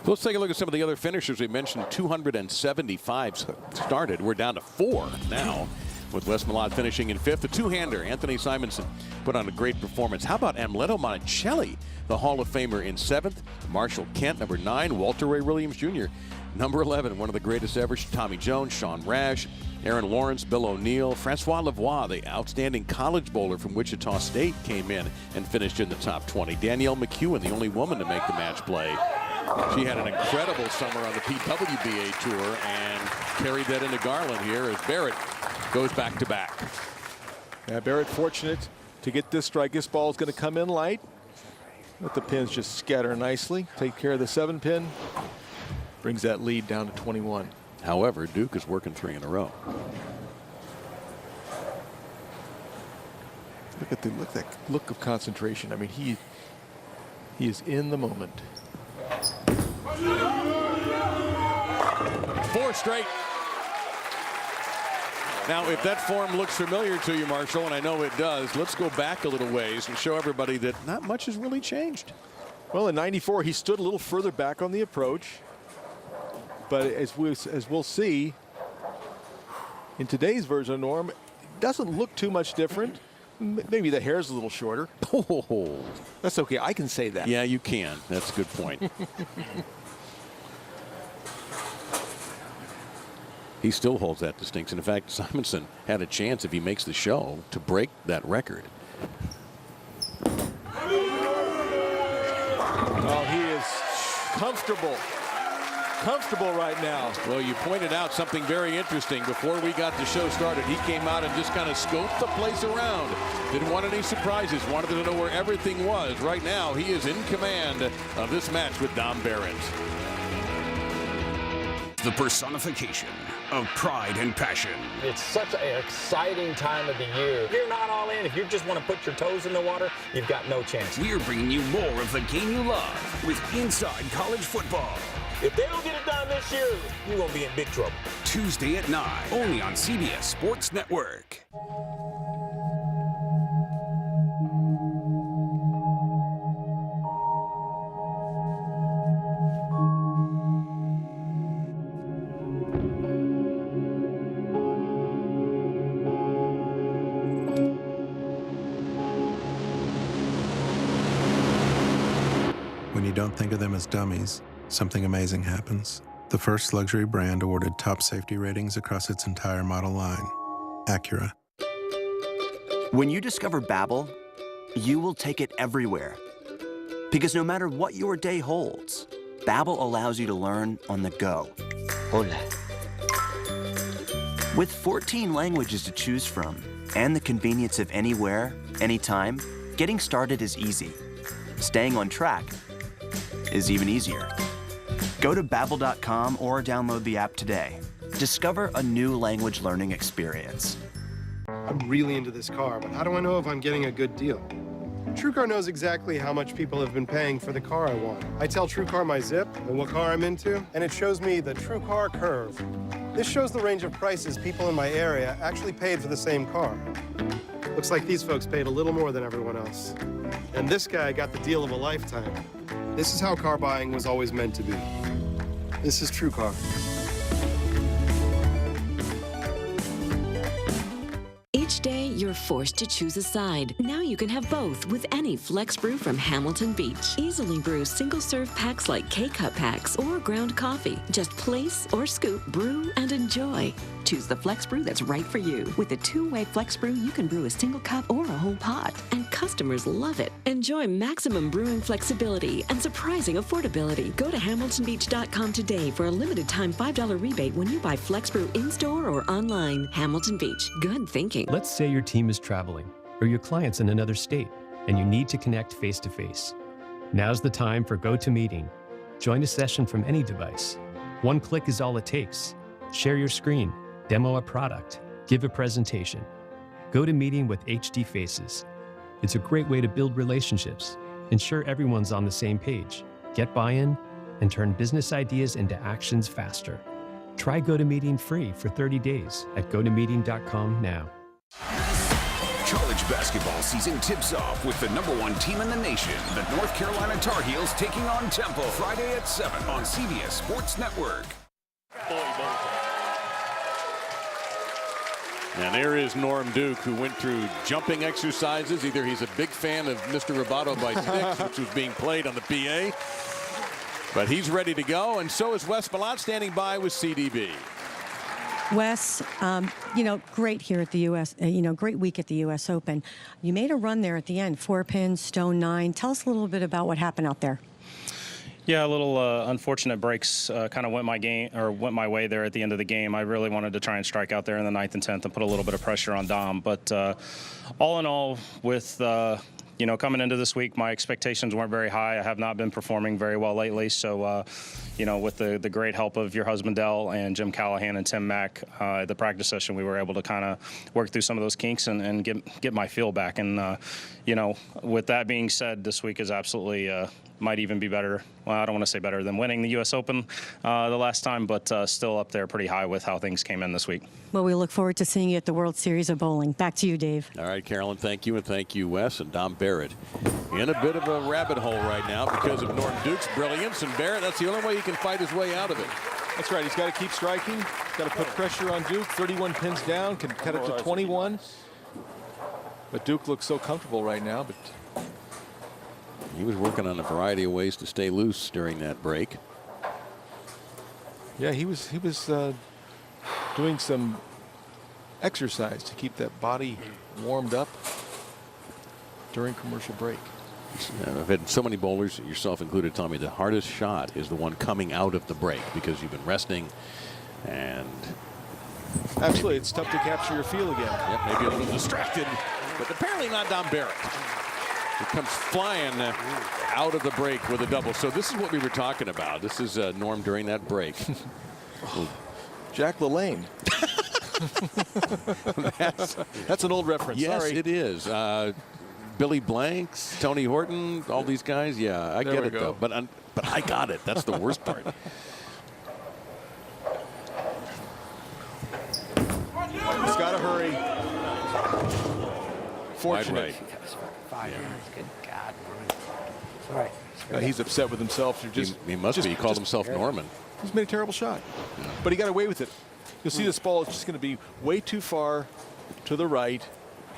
So let's take a look at some of the other finishers. We mentioned 275 started. We're down to 4 now, with Wes Malott finishing in 5th. The two-hander, Anthony Simonson, put on a great performance. How about Amleto Monticelli, the Hall of Famer, in 7th? Marshall Kent, number 9. Walter Ray Williams Jr., number 11. One of the greatest ever. Tommy Jones, Sean Rash, Aaron Lawrence, Bill O'Neill. Francois Lavoie, the outstanding college bowler from Wichita State, came in and finished in the top 20. Danielle McEwen, the only woman to make the match play. She had an incredible summer on the PWBA Tour and carried that into Garland here as Barrett goes back to back. Barrett fortunate to get this strike. This ball is going to come in light. Let the pins just scatter nicely. Take care of the 7-pin. Brings that lead down to 21. However, Duke is working 3 in a row. Look at that look of concentration. I mean, he is in the moment. 4 straight. Now, if that form looks familiar to you, Marshall, and I know it does, let's go back a little ways and show everybody that not much has really changed. Well, in '94, he stood a little further back on the approach. But as we'll see, in today's version of Norm, it doesn't look too much different. Maybe the hair's a little shorter. Oh, that's okay. I can say that. Yeah, you can. That's a good point. He still holds that distinction. In fact, Simonson had a chance, if he makes the show, to break that record. Oh, he is comfortable right now. Well, you pointed out something very interesting. Before we got the show started, he came out and just kind of scoped the place around. Didn't want any surprises. Wanted to know where everything was. Right now, he is in command of this match with Dom Barrett. The personification of pride and passion. It's such an exciting time of the year. If you're not all in, if you just want to put your toes in the water, you've got no chance. We're bringing you more of the game you love with Inside College Football. If they don't get it done this year, you're going to be in big trouble. Tuesday at 9, only on CBS Sports Network. When you don't think of them as dummies, something amazing happens. The first luxury brand awarded top safety ratings across its entire model line. Acura. When you discover Babbel, you will take it everywhere. Because no matter what your day holds, Babbel allows you to learn on the go. Hola. With 14 languages to choose from and the convenience of anywhere, anytime, getting started is easy. Staying on track is even easier. Go to Babbel.com or download the app today. Discover a new language learning experience. I'm really into this car, but how do I know if I'm getting a good deal? TrueCar knows exactly how much people have been paying for the car I want. I tell TrueCar my zip and what car I'm into, and it shows me the TrueCar curve. This shows the range of prices people in my area actually paid for the same car. Looks like these folks paid a little more than everyone else. And this guy got the deal of a lifetime. This is how car buying was always meant to be. This is TrueCar. Each day, you're forced to choose a side. Now you can have both with any Flex Brew from Hamilton Beach. Easily brew single-serve packs like K-Cup packs or ground coffee. Just place or scoop, brew, and enjoy. Choose the Flex Brew that's right for you. With a two-way Flex Brew, you can brew a single cup or a whole pot. And customers love it. Enjoy maximum brewing flexibility and surprising affordability. Go to HamiltonBeach.com today for a limited time $5 rebate when you buy Flex Brew in-store or online. Hamilton Beach. Good thinking. Let's say your team is traveling or your client's in another state and you need to connect face-to-face. Now's the time for GoToMeeting. Join a session from any device. One click is all it takes. Share your screen, demo a product, give a presentation. GoToMeeting with HD Faces. It's a great way to build relationships, ensure everyone's on the same page, get buy-in, and turn business ideas into actions faster. Try GoToMeeting free for 30 days at gotomeeting.com now. College basketball season tips off with the #1 team in the nation, the North Carolina Tar Heels, taking on Temple Friday at 7 on CBS Sports Network. And there is Norm Duke, who went through jumping exercises. Either he's a big fan of Mr. Roboto by Sticks, which was being played on the PA, but he's ready to go, and so is Wes Malott standing by with CDB. Wes, great here at the U.S., great week at the U.S. Open. You made a run there at the end, 4 pins, stone 9. Tell us a little bit about what happened out there. Yeah, a little unfortunate breaks kind of went my way there at the end of the game. I really wanted to try and strike out there in the 9th and 10th and put a little bit of pressure on Dom. But all in all, with coming into this week, my expectations weren't very high. I have not been performing very well lately. So, with the great help of your husband, Dell, and Jim Callahan and Tim Mack, at the practice session, we were able to kind of work through some of those kinks and get my feel back. And, with that being said, this week is absolutely might even be better. Well, I don't want to say better than winning the U.S. Open the last time, but still up there pretty high with how things came in this week. Well, we look forward to seeing you at the World Series of Bowling. Back to you, Dave. All right, Carolyn, thank you, and thank you, Wes. And Dom Barrett in a bit of a rabbit hole right now because of Norm Duke's brilliance. And Barrett, that's the only way he can fight his way out of it. That's right. He's got to keep striking. He's got to put pressure on Duke. 31 pins down, can cut it to 21. But Duke looks so comfortable right now. But he was working on a variety of ways to stay loose during that break. Yeah, he was doing some exercise to keep that body warmed up during commercial break. I've had so many bowlers, yourself included, tell me the hardest shot is the one coming out of the break because you've been resting and absolutely it's tough to capture your feel again. Yep, maybe a little distracted, but apparently not Dom Barrett. It comes flying out of the break with a double. So this is what we were talking about. This is Norm during that break. Jack LaLanne. That's an old reference. Yes, sorry. It is. Billy Blanks, Tony Horton, all these guys. Yeah, I get it though. But I got it. That's the worst part. He's got to hurry. Fortunate. Good God. All right. He's upset with himself. He must be. He called himself Norman. He's made a terrible shot. Yeah. But he got away with it. You'll see this ball is just going to be way too far to the right,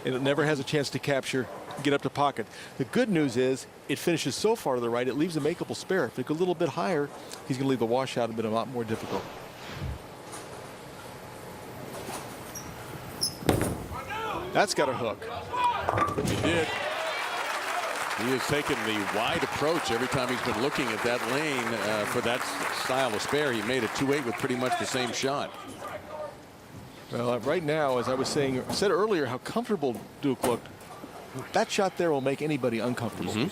and it never has a chance to capture, get up to pocket. The good news is it finishes so far to the right, it leaves a makeable spare. If it goes a little bit higher, he's going to leave the washout a bit a lot more difficult. That's got a hook. He did. He has taken the wide approach every time he's been looking at that lane for that style of spare. He made a 2-8 with pretty much the same shot. Well, right now, as I was saying, I said earlier how comfortable Duke looked. That shot there will make anybody uncomfortable. Now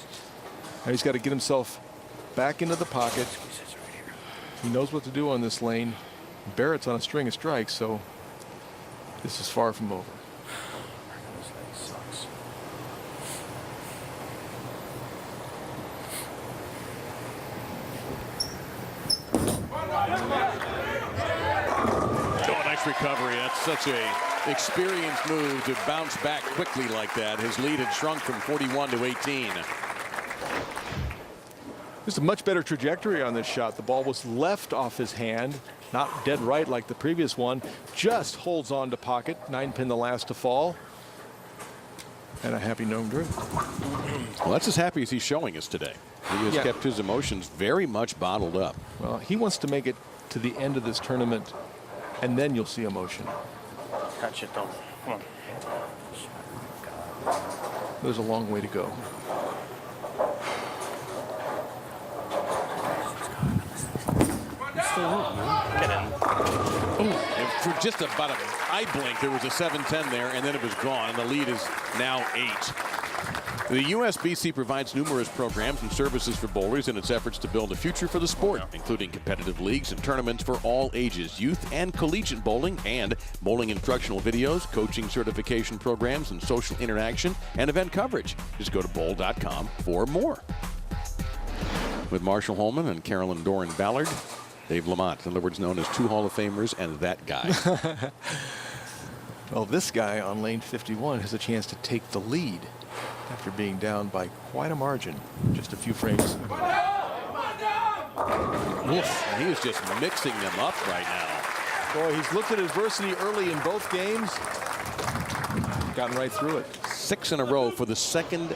he's got to get himself back into the pocket. He knows what to do on this lane. Barrett's on a string of strikes, so this is far from over. Nice recovery. That's such a experienced move to bounce back quickly like that. His lead had shrunk from 41 to 18. Just a much better trajectory on this shot. The ball was left off his hand, not dead right like the previous one. Just holds on to pocket. 9-pin the last to fall. And a happy Norm Duke. Well, that's as happy as he's showing us today. He has kept his emotions very much bottled up. Well, he wants to make it to the end of this tournament, and then you'll see emotion. Touch it, though. Come on. There's a long way to go. Get in. And for just about an eye blink, there was a 7-10 there, and then it was gone, and the lead is now 8. The USBC provides numerous programs and services for bowlers in its efforts to build a future for the sport, including competitive leagues and tournaments for all ages, youth and collegiate bowling, and bowling instructional videos, coaching certification programs, and social interaction and event coverage. Just go to bowl.com for more. With Marshall Holman and Carolyn Doran Ballard, Dave Lamont, in other words known as 2 Hall of Famers and that guy. Well, this guy on lane 51 has a chance to take the lead after being down by quite a margin just a few frames. Oof, and he is just mixing them up right now. Boy, he's looked at adversity early in both games. Gotten right through it. 6 in a row for the second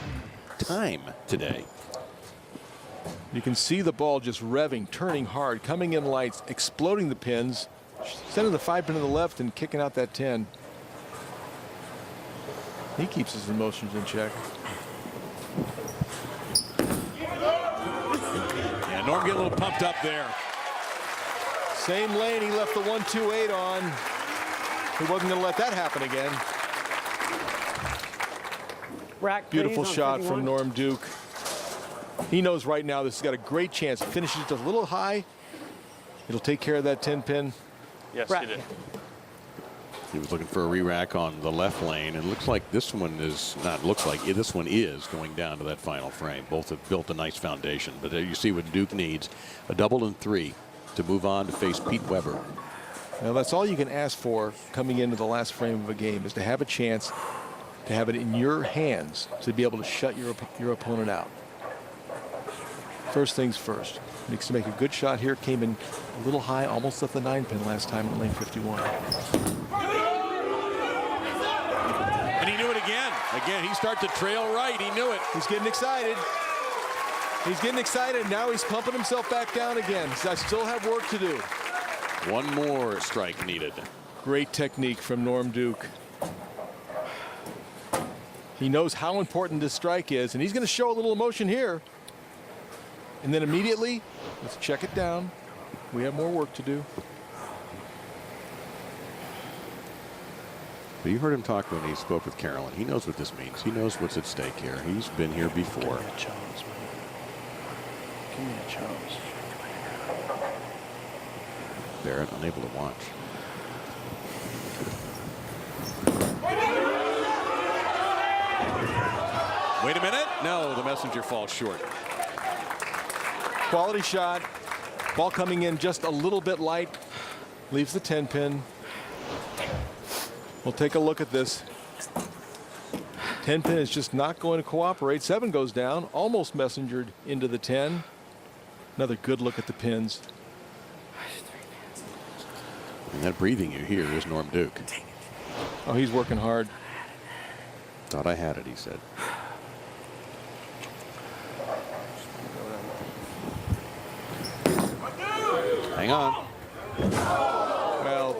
time today. You can see the ball just revving, turning hard, coming in lights, exploding the pins, sending the 5-pin to the left and kicking out that 10. He keeps his emotions in check. Yeah, Norm getting a little pumped up there. Same lane he left the 1-2-8 on. He wasn't going to let that happen again. Beautiful shot from Norm Duke. He knows right now this has got a great chance. Finishes just a little high. It'll take care of that 10-pin. Yes, he did. He was looking for a re-rack on the left lane, and it looks like this one is not. Looks like this one is going down to that final frame. Both have built a nice foundation, but there you see what Duke needs: a double and 3 to move on to face Pete Weber. Now that's all you can ask for coming into the last frame of a game, is to have a chance to have it in your hands to be able to shut your opponent out. First things first. Needs to make a good shot here. Came in a little high, almost left the 9-pin last time in lane 51. And he knew it again. Again, he started to trail right. He knew it. He's getting excited. He's getting excited. Now he's pumping himself back down again. I still have work to do. One more strike needed. Great technique from Norm Duke. He knows how important this strike is, and he's going to show a little emotion here. And then immediately, let's check it down. We have more work to do. But you heard him talk when he spoke with Carolyn. He knows what this means. He knows what's at stake here. He's been here before. Give me a chance, man. Give me a chance. Barrett unable to watch. Wait a minute. No, the messenger falls short. Quality shot. Ball coming in just a little bit light. Leaves the 10-pin. We'll take a look at this. 10-pin is just not going to cooperate. 7 goes down. Almost messengered into the 10. Another good look at the pins. And that breathing you hear is Norm Duke. Oh, he's working hard. Thought I had it, he said. Hang on. Well,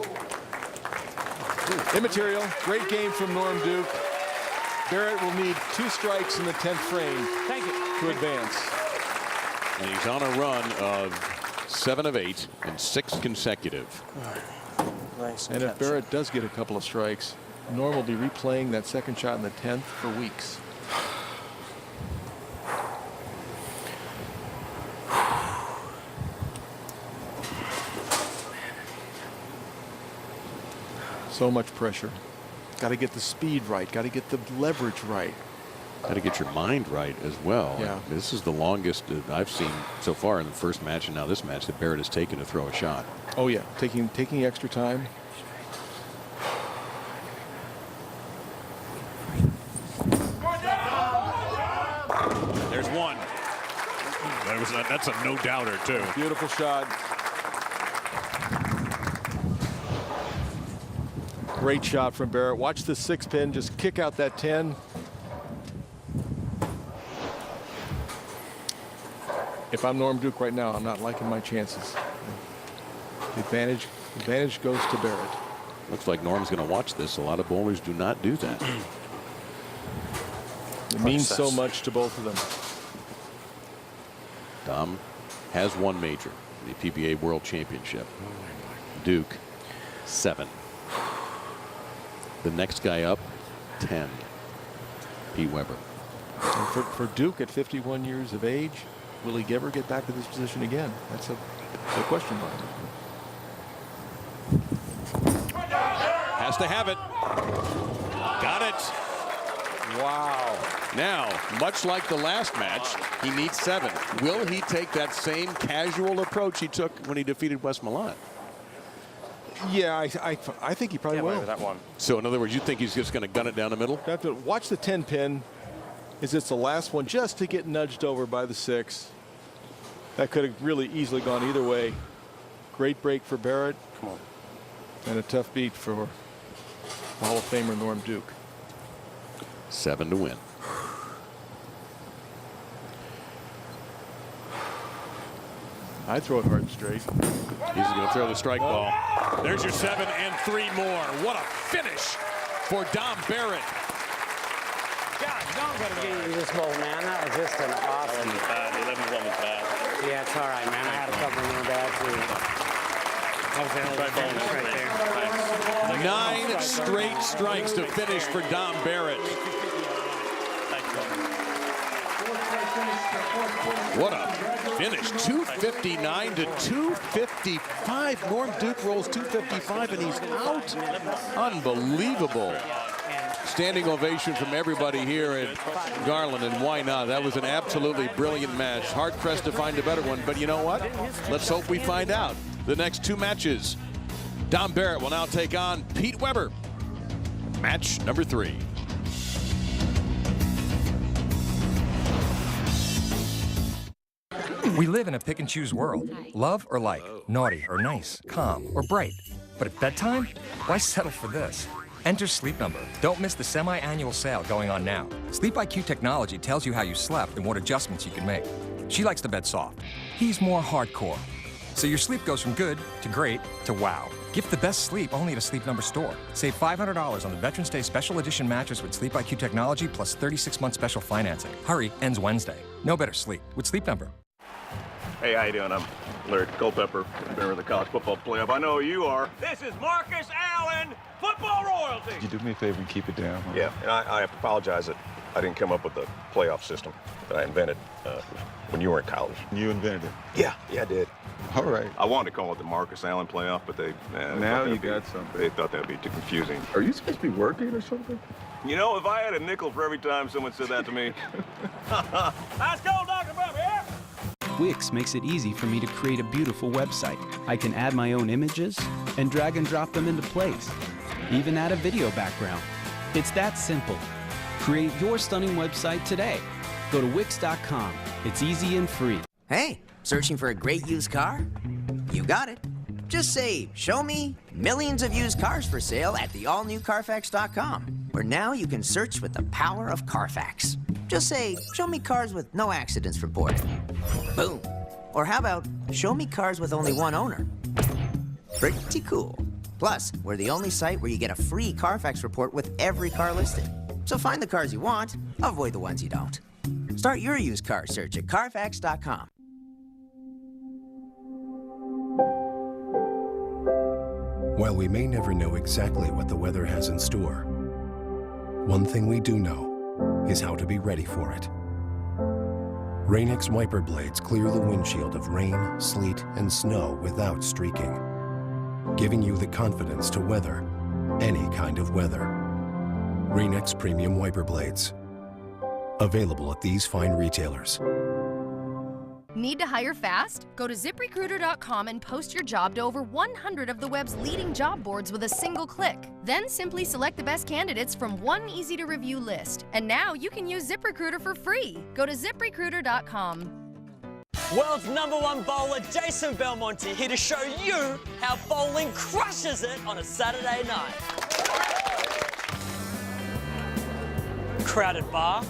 immaterial. Great game from Norm Duke. Barrett will need 2 strikes in the 10th frame to advance. And he's on a run of 7 of 8 and 6 consecutive. Nice. And if Barrett does get a couple of strikes, Norm will be replaying that second shot in the 10th for weeks. So much pressure. Got to get the speed right. Got to get the leverage right. Got to get your mind right as well. Yeah. This is the longest I've seen so far in the first match and now this match that Barrett has taken to throw a shot. Oh yeah, taking extra time. That's a no-doubter, too. Beautiful shot. Great shot from Barrett. Watch the 6-pin just kick out that 10. If I'm Norm Duke right now, I'm not liking my chances. The advantage goes to Barrett. Looks like Norm's going to watch this. A lot of bowlers do not do that. It means so much to both of them. Dom has won major, the PBA World Championship. Duke, 7. The next guy up, 10. Pete Weber. And for Duke at 51 years of age, will he ever get back to this position again? That's a question mark. Has to have it. Got it. Wow. Now, much like the last match, he needs 7. Will he take that same casual approach he took when he defeated Wes Milan? Yeah, I think he probably will. That one. So in other words, you think he's just going to gun it down the middle? Watch the 10-pin. Is it's the last one just to get nudged over by the 6. That could have really easily gone either way. Great break for Barrett. Come on. And a tough beat for Hall of Famer Norm Duke. 7 to win. I throw it hard and straight. He's going to throw the strike ball. There's your 7 and 3 more. What a finish for Dom Barrett. God, Dom got to give you this bowl, man. That was just an awesome. 11 was bad. Yeah, it's all right, man. I had a couple more bad too. That was a hell of a finish right there. 9 straight strikes to finish for Dom Barrett. What a finish. 259 to 255. Norm Duke rolls 255 and he's out. Unbelievable. Standing ovation from everybody here at Garland, and why not? That was an absolutely brilliant match. Hard pressed to find a better one, but you know what? Let's hope we find out. The next 2 matches. Dom Barrett will now take on Pete Weber. Match number 3. We live in a pick and choose world. Love or like, naughty or nice, calm or bright. But at bedtime, why settle for this? Enter Sleep Number. Don't miss the semi-annual sale going on now. Sleep IQ technology tells you how you slept and what adjustments you can make. She likes the bed soft. He's more hardcore. So your sleep goes from good to great to wow. Gift the best sleep only at a Sleep Number store. Save $500 on the Veterans Day Special Edition mattress with Sleep IQ technology plus 36-month special financing. Hurry, ends Wednesday. No better sleep with Sleep Number. Hey, how you doing? I'm Larry Culpepper, member of the college football playoff. I know who you are. This is Marcus Allen, football royalty. Could you do me a favor and keep it down? Yeah, and I apologize that I didn't come up with the playoff system that I invented when you were in college. You invented it? Yeah, I did. All right. I wanted to call it the Marcus Allen playoff, but they... now you got something. They thought that would be too confusing. Are you supposed to be working or something? You know, if I had a nickel for every time someone said that to me... Let's go, Dr. Bubba, yeah? Wix makes it easy for me to create a beautiful website. I can add my own images and drag and drop them into place. Even add a video background. It's that simple. Create your stunning website today. Go to Wix.com. It's easy and free. Hey, searching for a great used car? You got it. Just say, show me millions of used cars for sale at the all-new Carfax.com, where now you can search with the power of Carfax. Just say, show me cars with no accidents reported. Boom. Or how about, show me cars with only one owner? Pretty cool. Plus, we're the only site where you get a free Carfax report with every car listed. So find the cars you want, avoid the ones you don't. Start your used car search at Carfax.com. While we may never know exactly what the weather has in store, one thing we do know is how to be ready for it. Rain-X wiper blades clear the windshield of rain, sleet, and snow without streaking, giving you the confidence to weather any kind of weather. Rain-X Premium Wiper Blades. Available at these fine retailers. Need to hire fast? Go to ZipRecruiter.com and post your job to over 100 of the web's leading job boards with a single click. Then simply select the best candidates from one easy-to-review list. And now you can use ZipRecruiter for free. Go to ZipRecruiter.com. World's #1 bowler, Jason Belmonte, here to show you how bowling crushes it on a Saturday night. Crowded bar.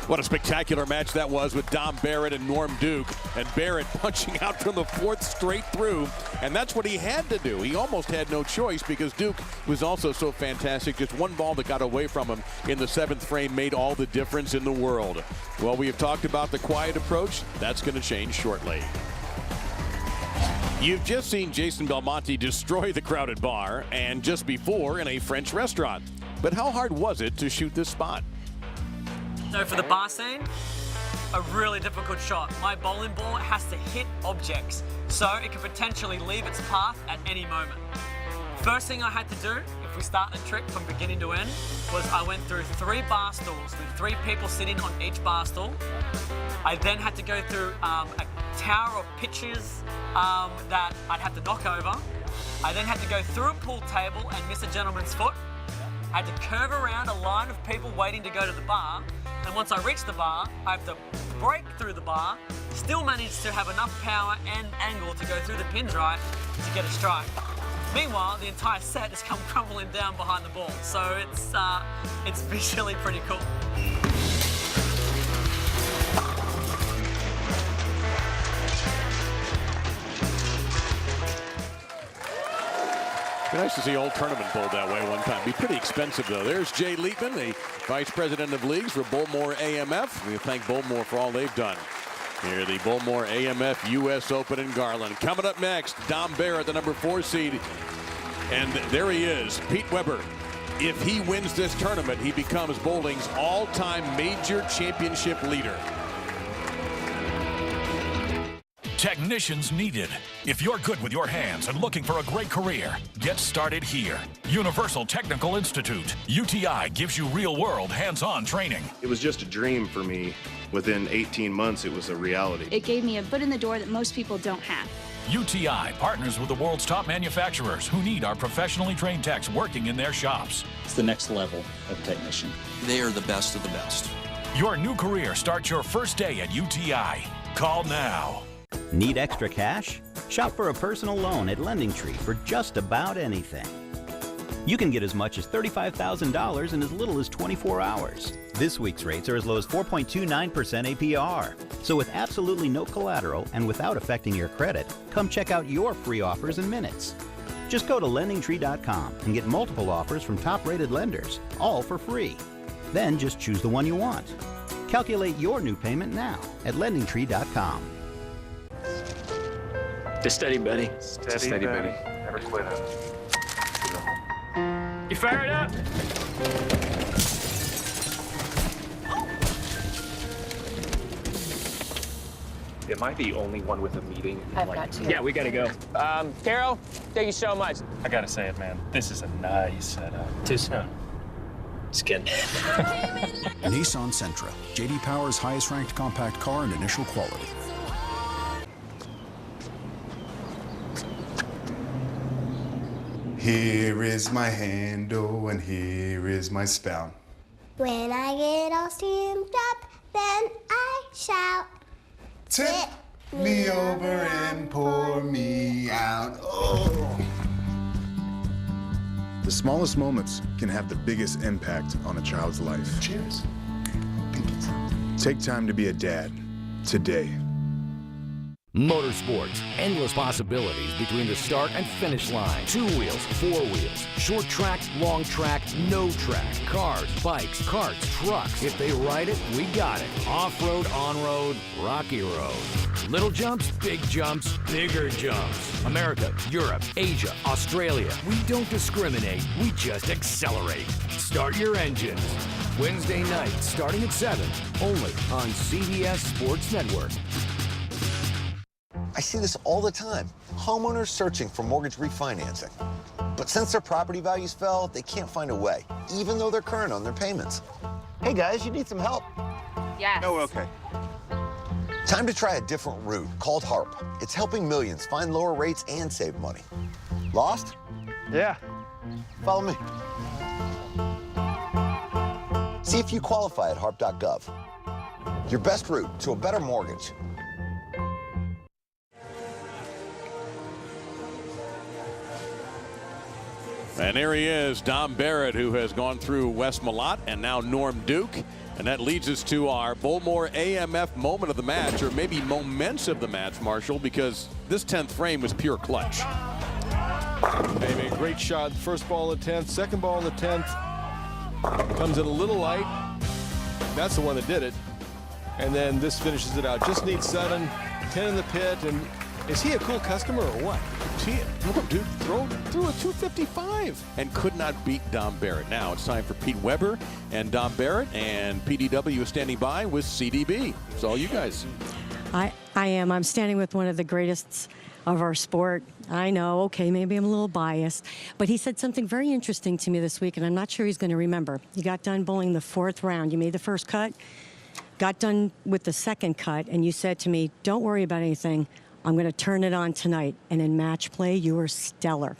What a spectacular match that was with Dom Barrett and Norm Duke. And Barrett punching out from the fourth straight through. And that's what he had to do. He almost had no choice because Duke was also so fantastic. Just one ball that got away from him in the 7th frame made all the difference in the world. Well, we have talked about the quiet approach. That's going to change shortly. You've just seen Jason Belmonte destroy the crowded bar, and just before in a French restaurant. But how hard was it to shoot this spot? So for the bar scene, a really difficult shot. My bowling ball has to hit objects, so it could potentially leave its path at any moment. First thing I had to do, if we start the trick from beginning to end, was I went through 3 bar stools with 3 people sitting on each bar stool. I then had to go through a tower of pitches that I'd have to knock over. I then had to go through a pool table and miss a gentleman's foot. I had to curve around a line of people waiting to go to the bar. And once I reach the bar, I have to break through the bar, still manage to have enough power and angle to go through the pins right to get a strike. Meanwhile, the entire set has come crumbling down behind the ball. So it's visually pretty cool. Be nice to see old tournament bowled that way one time. Be pretty expensive, though. There's Jay Leitman, the Vice President of Leagues for Bowlmor AMF. We thank Bowlmor for all they've done. Here, the Bowlmor AMF U.S. Open in Garland. Coming up next, Dom Barrett, the #4 seed. And there he is, Pete Weber. If he wins this tournament, he becomes bowling's all-time major championship leader. Technicians needed. If you're good with your hands and looking for a great career, get started here. Universal Technical Institute. UTI gives you real-world, hands-on training. It was just a dream for me. Within 18 months, it was a reality. It gave me a foot in the door that most people don't have. UTI partners with the world's top manufacturers who need our professionally trained techs working in their shops. It's the next level of technician. They are the best of the best. Your new career starts your first day at UTI. Call now. Need extra cash? Shop for a personal loan at LendingTree for just about anything. You can get as much as $35,000 in as little as 24 hours. This week's rates are as low as 4.29% APR. So with absolutely no collateral and without affecting your credit, come check out your free offers in minutes. Just go to LendingTree.com and get multiple offers from top-rated lenders, all for free. Then just choose the one you want. Calculate your new payment now at LendingTree.com. Just steady, buddy. Steady, Betty. Never quit it. You fired up? Am I the only one with a meeting? I've got to. Yeah, we gotta go. Carol, thank you so much. I gotta say it, man. This is a nice setup. Too soon. Just kidding. Nissan Sentra, J.D. Power's highest-ranked compact car and initial quality. Here is my handle and here is my spout. When I get all steamed up, then I shout. Tip me over and pour me out. Oh. The smallest moments can have the biggest impact on a child's life. Cheers. Take time to be a dad today. Motorsports, endless possibilities between the start and finish line. 2 wheels, 4 wheels, short track, long track, no track. Cars, bikes, karts, trucks. If they ride it, we got it. Off-road, on-road, rocky road. Little jumps, big jumps, bigger jumps. America, Europe, Asia, Australia. We don't discriminate, we just accelerate. Start your engines. Wednesday night, starting at 7, only on CBS Sports Network. I see this all the time. Homeowners searching for mortgage refinancing. But since their property values fell, they can't find a way, even though they're current on their payments. Hey guys, you need some help? Yes. No, we're okay. Time to try a different route called HARP. It's helping millions find lower rates and save money. Lost? Yeah. Follow me. See if you qualify at harp.gov. Your best route to a better mortgage. And there he is, Dom Barrett, who has gone through Wes Malott and now Norm Duke. And that leads us to our Bowlmor AMF moment of the match, or maybe moments of the match, Marshall, because this 10th frame was pure clutch. They made a great shot. First ball in the 10th, second ball in the 10th. Comes in a little light. That's the one that did it. And then this finishes it out. Just needs 7, 10 in the pit. And is he a cool customer or what? Dude, threw a 255 and could not beat Dom Barrett. Now it's time for Pete Weber and Dom Barrett, and PDW is standing by with CDB. It's all you guys. I am. I'm standing with one of the greatest of our sport. I know, okay, maybe I'm a little biased, but he said something very interesting to me this week, and I'm not sure he's going to remember. You got done bowling the 4th round. You made the first cut, got done with the second cut, and you said to me, don't worry about anything. I'm going to turn it on tonight. And in match play, you were stellar.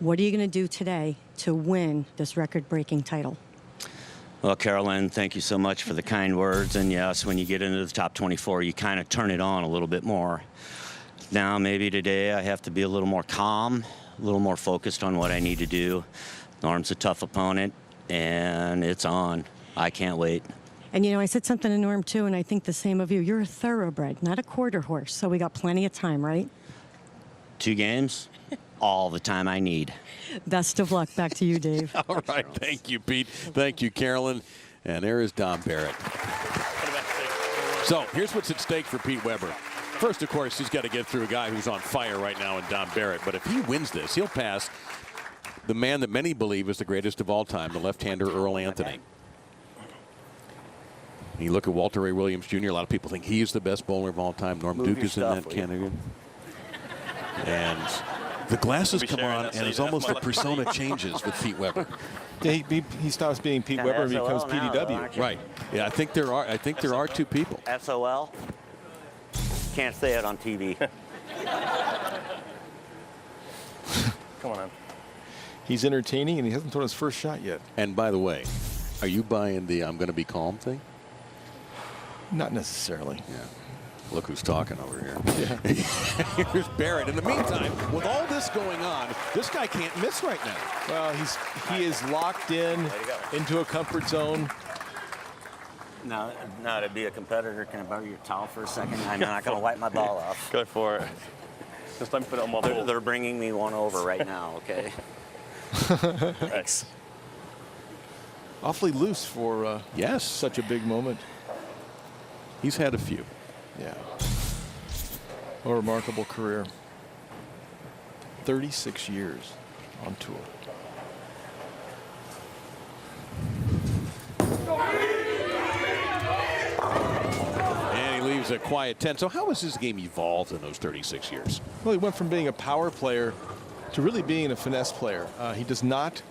What are you going to do today to win this record-breaking title? Well, Carolyn, thank you so much for the kind words. And yes, when you get into the top 24, you kind of turn it on a little bit more. Now, maybe today I have to be a little more calm, a little more focused on what I need to do. Norm's a tough opponent, and it's on. I can't wait. And, you know, I said something to Norm, too, and I think the same of you. You're a thoroughbred, not a quarter horse, so we got plenty of time, right? 2 games, all the time I need. Best of luck. Back to you, Dave. All right. Thank you, Pete. Thank you, Carolyn. And there is Dom Barrett. So here's what's at stake for Pete Weber. First, of course, he's got to get through a guy who's on fire right now in Dom Barrett. But if he wins this, he'll pass the man that many believe is the greatest of all time, the left-hander Earl Anthony. You look at Walter Ray Williams Jr., a lot of people think he is the best bowler of all time. Norm Duke is in that category. And the glasses come on, and it's almost the persona changes with Pete Weber. Yeah, he stops being Pete Weber and becomes PDW. Though, right. Yeah, I think there are 2 people. SOL. Can't say it on TV. Come on. He's entertaining, and he hasn't thrown his first shot yet. And by the way, are you buying the I'm going to be calm thing? Not necessarily. Yeah. Look who's talking over here. Yeah. Here's Barrett. In the meantime, with all this going on, this guy can't miss right now. Well, he is locked into a comfort zone. Now, to be a competitor, can I borrow your towel for a second? I'm not going to wipe my ball off. Go for it. Just let me put it on my bowl. They're bringing me one over right now, okay? Thanks. Awfully loose for yes, such a big moment. He's had a few. Yeah. A remarkable career. 36 years on tour. And he leaves a quiet 10. So how has his game evolved in those 36 years? Well, he went from being a power player to really being a finesse player. He does not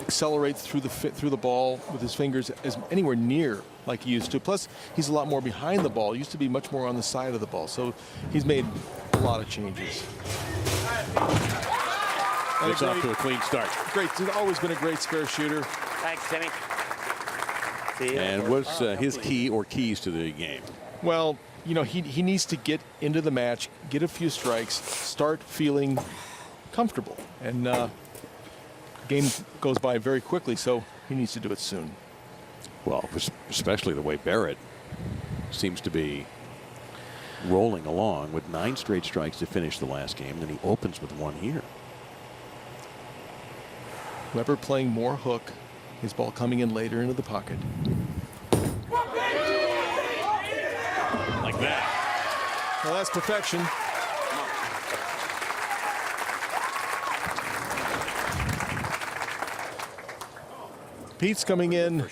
accelerate through the ball with his fingers as anywhere near like he used to. Plus, he's a lot more behind the ball. He used to be much more on the side of the ball. So he's made a lot of changes. Gets off to a clean start. Great. He's always been a great spare shooter. Thanks, Timmy. See you. And what's his key or keys to the game? Well, you know, he needs to get into the match, get a few strikes, start feeling comfortable. And game goes by very quickly, so he needs to do it soon. Well, especially the way Barrett seems to be rolling along with 9 straight strikes to finish the last game. Then he opens with 1 here. Weber playing more hook, his ball coming in later into the pocket. Like that. Well, that's perfection. Pete's coming in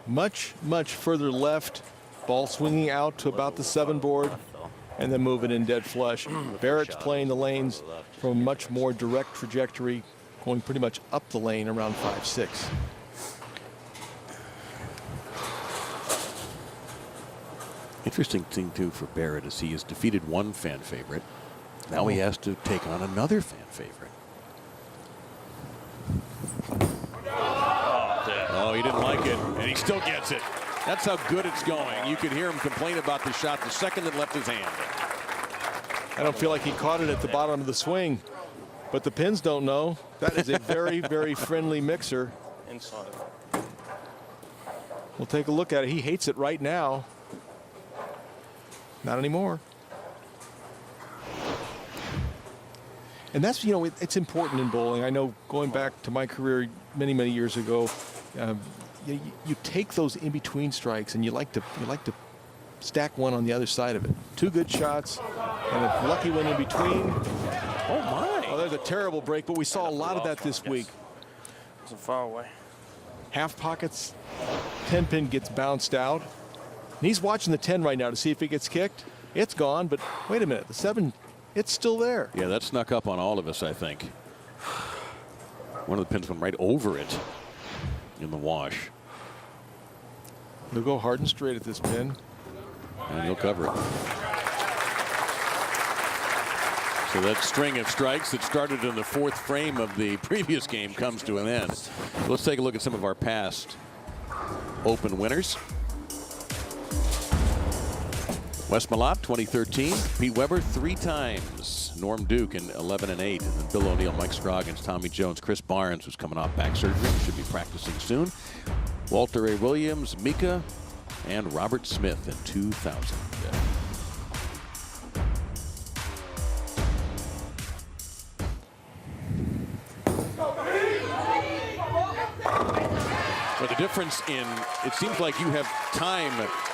much further left. Ball swinging out to about the 7 board and then moving in dead flush. Barrett's playing the lanes from a much more direct trajectory, going pretty much up the lane around 5-6. Interesting thing, too, for Barrett is he has defeated one fan favorite. Now he has to take on another fan favorite. Oh, he didn't like it, and he still gets it. That's how good it's going. You could hear him complain about the shot the second it left his hand. I don't feel like he caught it at the bottom of the swing, but the pins don't know. That is a very, very friendly mixer. Inside. We'll take a look at it. He hates it right now. Not anymore. And that's, you know, it's important in bowling. I know going back to my career many, many years ago, you take those in-between strikes and you like to stack one on the other side of it. Two good shots and a lucky one in between. Oh my! Oh, there's a terrible break, but we saw a lot of that this week. It's far away. Half pockets, 10-pin gets bounced out. And he's watching the 10 right now to see if it gets kicked. It's gone, but wait a minute, the 7, it's still there. Yeah, that snuck up on all of us, I think. One of the pins went right over it in the wash. He'll go hard and straight at this pin. And he'll cover it. So that string of strikes that started in the 4th frame of the previous game comes to an end. So let's take a look at some of our past Open winners. Wes Malott, 2013. Pete Weber 3 times. Norm Duke in 11 and 8. And then Bill O'Neill, Mike Scroggins, Tommy Jones, Chris Barnes, who's coming off back surgery, should be practicing soon. Walter A. Williams, Mika, and Robert Smith in 2000. But the difference in, it seems like you have time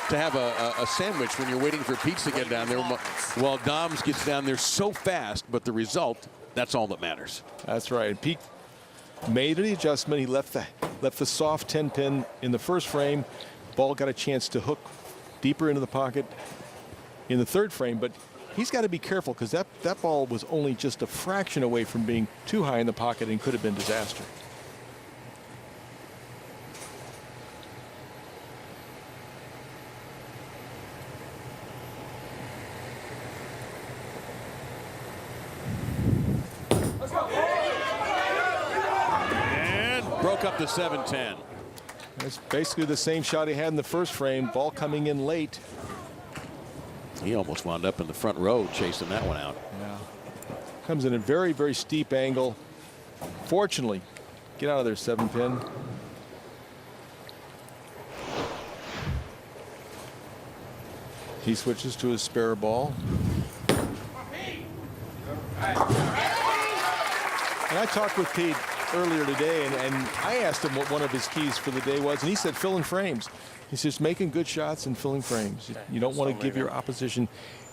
to have a sandwich when you're waiting for pizza to get down there, while Doms gets down there so fast, but the result, that's all that matters. That's right. Pete made the adjustment. He left the soft 10-pin in the first frame. Ball got a chance to hook deeper into the pocket in the 3rd frame, but he's got to be careful because that ball was only just a fraction away from being too high in the pocket and could have been disaster. Broke up the 7-10. That's basically the same shot he had in the first frame. Ball coming in late. He almost wound up in the front row chasing that one out. Yeah. Comes in a very, very steep angle. Fortunately, get out of there, 7-pin. He switches to his spare ball. And I talked with Pete earlier today, and I asked him what one of his keys for the day was, and he said filling frames. He's just making good shots and filling frames. You don't want to give your opposition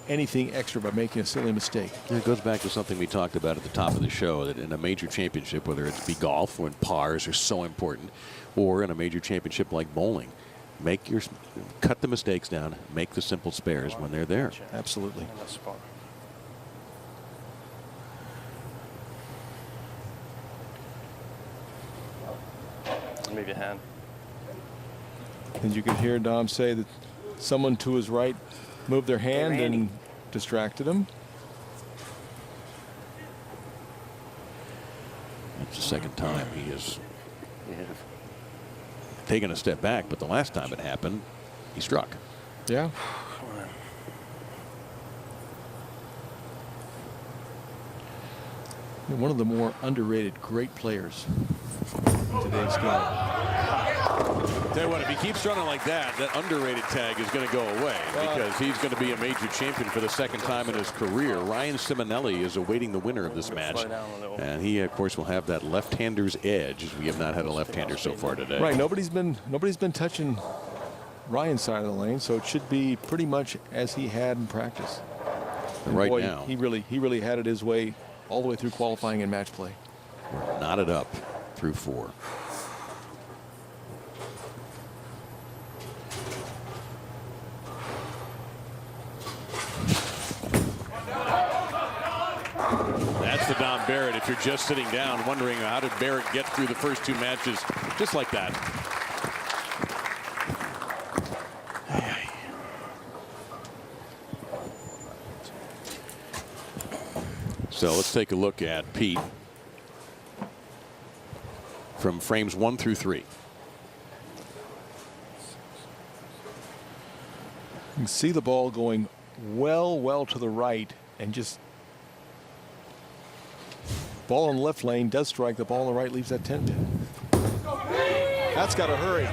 anything extra by making a silly mistake. It goes back to something we talked about at the top of the show, that in a major championship, whether it be golf, when pars are so important, or in a major championship like bowling, cut the mistakes down, make the simple spares when they're there. Absolutely. Move your hand. And you could hear Dom say that someone to his right moved their hand and distracted him. That's the second time he has taken a step back, but the last time it happened, he struck. Yeah. One of the more underrated great players in today's game. Tell you what, if he keeps running like that, that underrated tag is going to go away because he's going to be a major champion for the 2nd time in his career. Ryan Simonelli is awaiting the winner of this match, and he, of course, will have that left-hander's edge, as we have not had a left-hander so far today. Right, nobody's been touching Ryan's side of the lane, so it should be pretty much as he had in practice. And right boy, now, he really had it his way all the way through qualifying and match play. We're knotted up through 4. That's thanks to Dom Barrett. If you're just sitting down wondering how did Barrett get through the first 2 matches just like that. So let's take a look at Pete from frames 1 through 3. You can see the ball going well to the right, and just ball in the left lane does strike. The ball on the right leaves that 10 pin. That's got to hurry.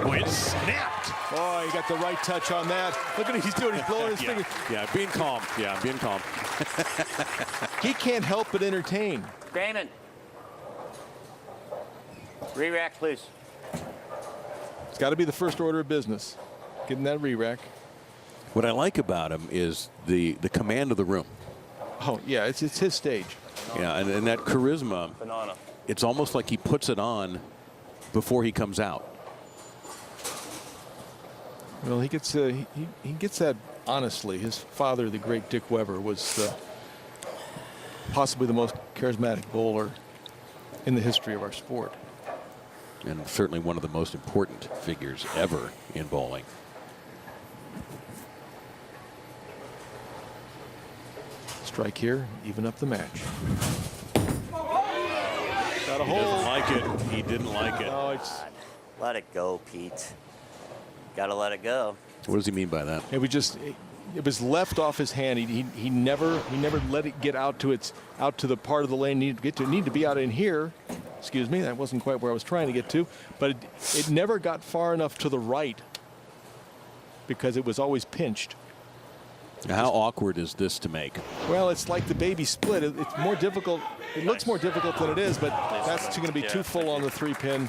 Oh, it snapped. Oh, he got the right touch on that. Look at what he's doing. He's blowing his fingers. Yeah, being calm. Yeah, being calm. He can't help but entertain. Damon. Re-rack, please. It's got to be the first order of business. Getting that re-rack. What I like about him is the command of the room. Oh, yeah, it's his stage. Yeah, and that charisma. Banana. It's almost like he puts it on before he comes out. Well, he gets that honestly. His father, the great Dick Weber, was possibly the most charismatic bowler in the history of our sport. And certainly one of the most important figures ever in bowling. Strike here, even up the match. Got a He hole. doesn't like it. He didn't like it. No, it's. Let it go, Pete. Gotta let it go. What does he mean by that? It was left off his hand. He never let it get out to the part of the lane needed to get to. It needed to be out in here. Excuse me, that wasn't quite where I was trying to get to, but it never got far enough to the right because it was always pinched. How awkward is this to make? Well, it's like the baby split. It's more difficult. It looks more difficult than it is, but that's going to be too full on the 3-pin.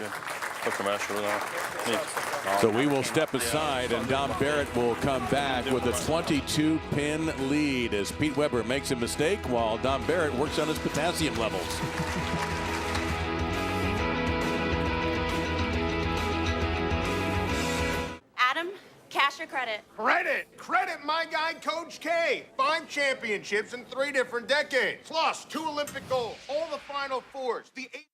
So we will step aside, and Dom Barrett will come back with a 22-pin lead as Pete Weber makes a mistake while Dom Barrett works on his potassium levels. Adam, cash or credit? Credit! Credit my guy, Coach K. 5 championships in 3 different decades. Plus 2 Olympic golds, all the Final Fours, the 8...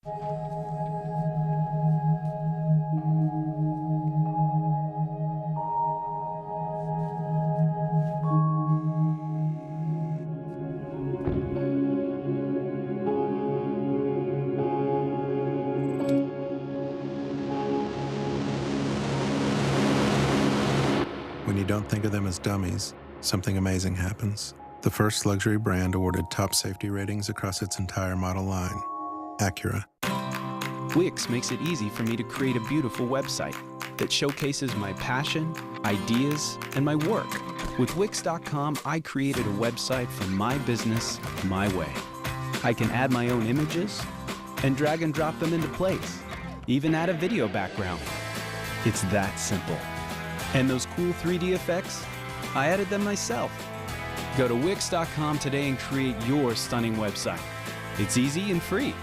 When you don't think of them as dummies, something amazing happens. The first luxury brand awarded top safety ratings across its entire model line, Acura. Wix makes it easy for me to create a beautiful website that showcases my passion, ideas, and my work. With Wix.com, I created a website for my business, my way. I can add my own images and drag and drop them into place, even add a video background. It's that simple. And those cool 3D effects, I added them myself. Go to Wix.com today and create your stunning website. It's easy and free.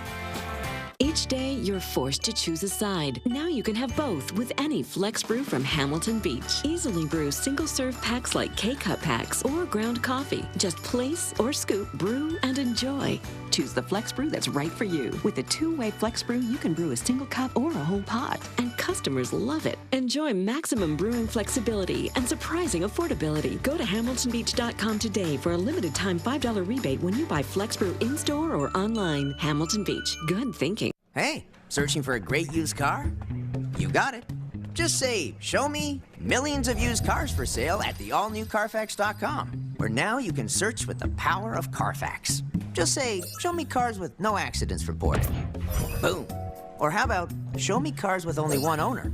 Each day, you're forced to choose a side. Now you can have both with any Flex Brew from Hamilton Beach. Easily brew single-serve packs like K-Cup packs or ground coffee. Just place or scoop, brew, and enjoy. Choose the Flex Brew that's right for you. With the 2-way Flex Brew, you can brew a single cup or a whole pot. And customers love it. Enjoy maximum brewing flexibility and surprising affordability. Go to HamiltonBeach.com today for a limited time $5 rebate when you buy Flex Brew in-store or online. Hamilton Beach. Good thinking. Hey, searching for a great used car? You got it. Just say, show me millions of used cars for sale at the all-new Carfax.com, where now you can search with the power of Carfax. Just say, show me cars with no accidents reported. Boom. Or how about, show me cars with only one owner?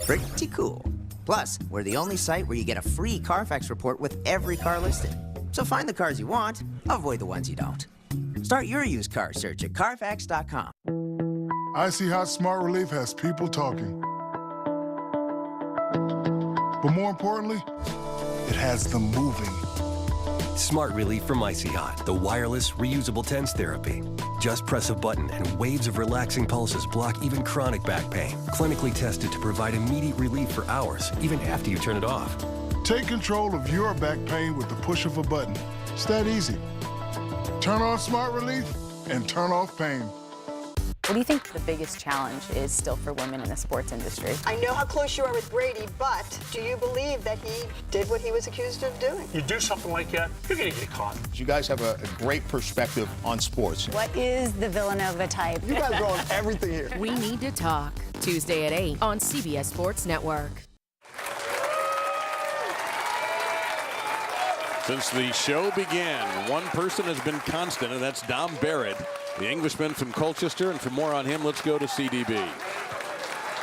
Pretty cool. Plus, we're the only site where you get a free Carfax report with every car listed. So find the cars you want, avoid the ones you don't. Start your used car search at Carfax.com. Icy Hot Smart Relief has people talking. But more importantly, it has them moving. Smart Relief from Icy Hot, the wireless, reusable TENS therapy. Just press a button and waves of relaxing pulses block even chronic back pain. Clinically tested to provide immediate relief for hours, even after you turn it off. Take control of your back pain with the push of a button. It's that easy. Turn on Smart Relief and turn off pain. What do you think the biggest challenge is still for women in the sports industry? I know how close you are with Brady, but do you believe that he did what he was accused of doing? You do something like that, you're going to get caught. You guys have a great perspective on sports. What is the Villanova type? You guys are on everything here. We Need to Talk, Tuesday at 8 on CBS Sports Network. Since the show began, one person has been constant, and that's Dom Barrett, the Englishman from Colchester. And for more on him, let's go to CDB.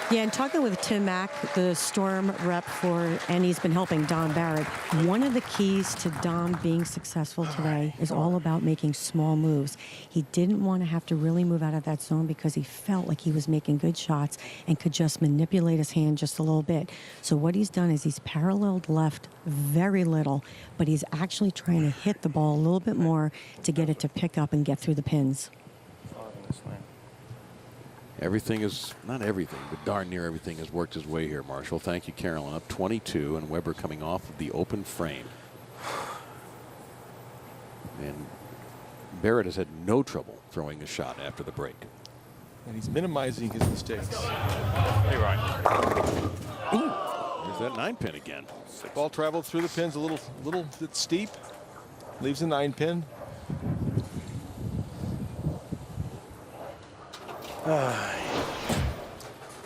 Yeah, and talking with Tim Mack, the Storm rep and he's been helping Dom Barrett. One of the keys to Dom being successful today is all about making small moves. He didn't want to have to really move out of that zone because he felt like he was making good shots and could just manipulate his hand just a little bit. So what he's done is he's paralleled left very little, but he's actually trying to hit the ball a little bit more to get it to pick up and get through the pins. Everything is, not everything, but darn near everything has worked his way here, Marshall. Thank you, Carolyn. Up 22, and Weber coming off of the open frame. And Barrett has had no trouble throwing a shot after the break. And he's minimizing his mistakes. Hey, Ryan. Ooh, there's that 9-pin again. Ball traveled through the pins a little bit steep. Leaves a 9-pin.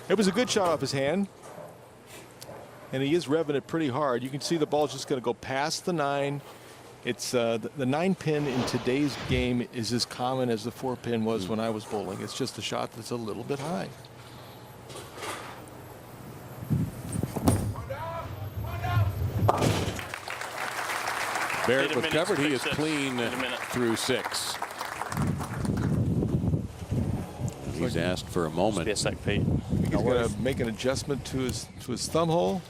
It was a good shot off his hand, and he is revving it pretty hard. You can see the ball's just going to go past the 9. It's the 9-pin in today's game is as common as the 4-pin was when I was bowling. It's just a shot that's a little bit high. Barrett was covered. He is clean through 6. He's asked for a moment. Just be a sec, Pete. He's going to make an adjustment to his thumb hole.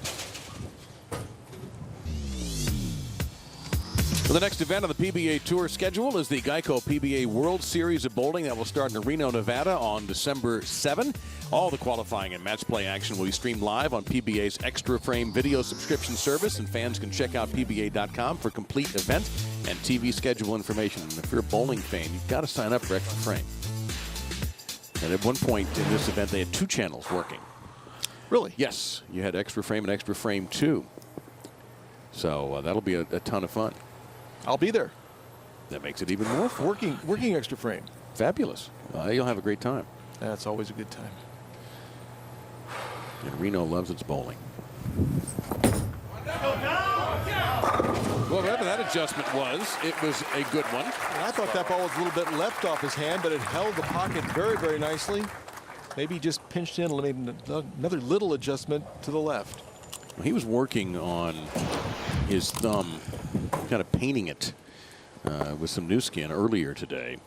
Well, the next event on the PBA Tour schedule is the Geico PBA World Series of Bowling that will start in Reno, Nevada on December 7. All the qualifying and match play action will be streamed live on PBA's Extra Frame video subscription service, and fans can check out PBA.com for complete event and TV schedule information. And if you're a bowling fan, you've got to sign up for Extra Frame. And at one point in this event, they had 2 channels working. Really? Yes. You had Extra Frame and Extra Frame 2. So that'll be a ton of fun. I'll be there. That makes it even more fun. Working Extra Frame. Fabulous. You'll have a great time. That's always a good time. And Reno loves its bowling. Well, whatever that adjustment was, it was a good one. I thought that ball was a little bit left off his hand, but it held the pocket very, very nicely. Maybe he just pinched in and made another little adjustment to the left. Well, he was working on his thumb, kind of painting it with some new skin earlier today.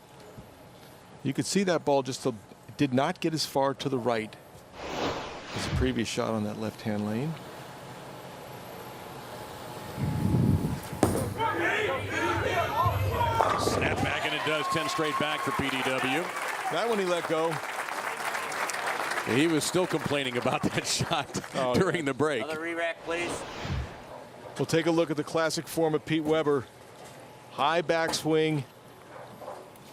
You could see that ball just did not get as far to the right as the previous shot on that left-hand lane. Snap back, and it does 10 straight back for PDW. That one he let go. He was still complaining about that shot during the break. Another re-rack, please. We'll take a look at the classic form of Pete Weber. High backswing,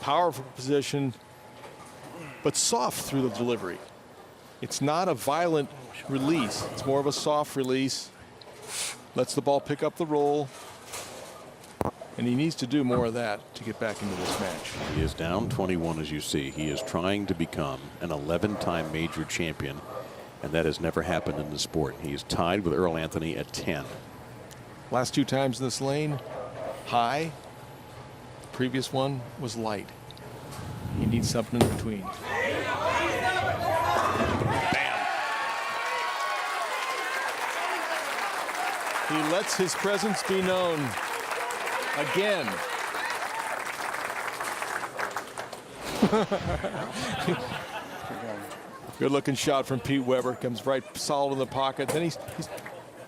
powerful position, but soft through the delivery. It's not a violent release. It's more of a soft release. Lets the ball pick up the roll. And he needs to do more of that to get back into this match. He is down 21, as you see. He is trying to become an 11-time major champion, and that has never happened in the sport. He is tied with Earl Anthony at 10. Last 2 times in this lane, high. The previous one was light. He needs something in between. Bam. He lets his presence be known. Again. Good looking shot from Pete Weber. Comes right solid in the pocket. Then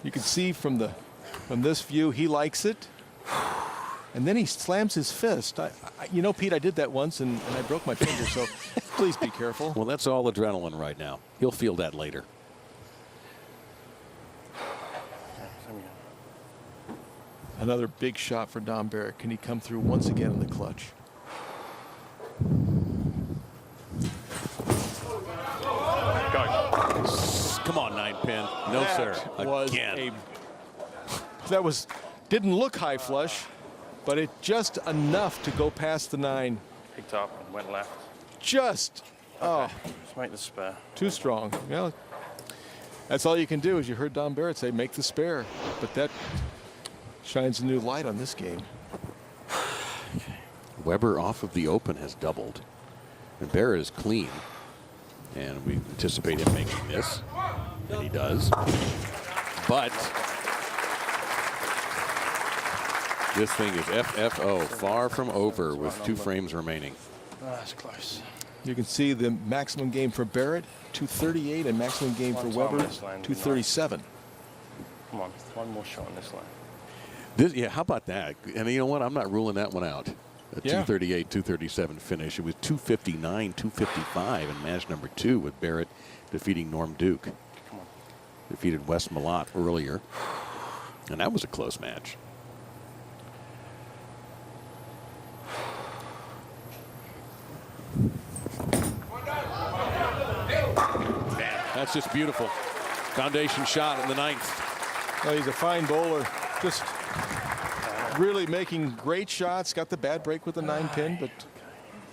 you can see from this view he likes it. And then he slams his fist. You know, Pete, I did that once and I broke my finger, so please be careful. Well, that's all adrenaline right now. He'll feel that later. Another big shot for Dom Barrett. Can he come through once again in the clutch? pin. No, sir. Again. That didn't look high flush, but it just enough to go past the 9. Picked up and went left. Just, Let's make the spare. Too strong. Yeah. That's all you can do, as you heard Don Barrett say, make the spare. But that shines a new light on this game. Weber off of the open has doubled. And Barrett is clean. And we anticipate him making this. And he does. But this thing is FFO, far from over with 2 frames remaining. That's close. You can see the maximum game for Barrett, 238, and maximum game for Weber, 237. Come on, one more shot on this line. Yeah, how about that? And you know what? I'm not ruling that one out. A 238, 237 finish. It was 259, 255 in match number 2 with Barrett defeating Norm Duke. Come on. Defeated Wes Malott earlier. And that was a close match. That's just beautiful. Foundation shot in the 9th. Well, he's a fine bowler. Just really making great shots. Got the bad break with the 9-pin, but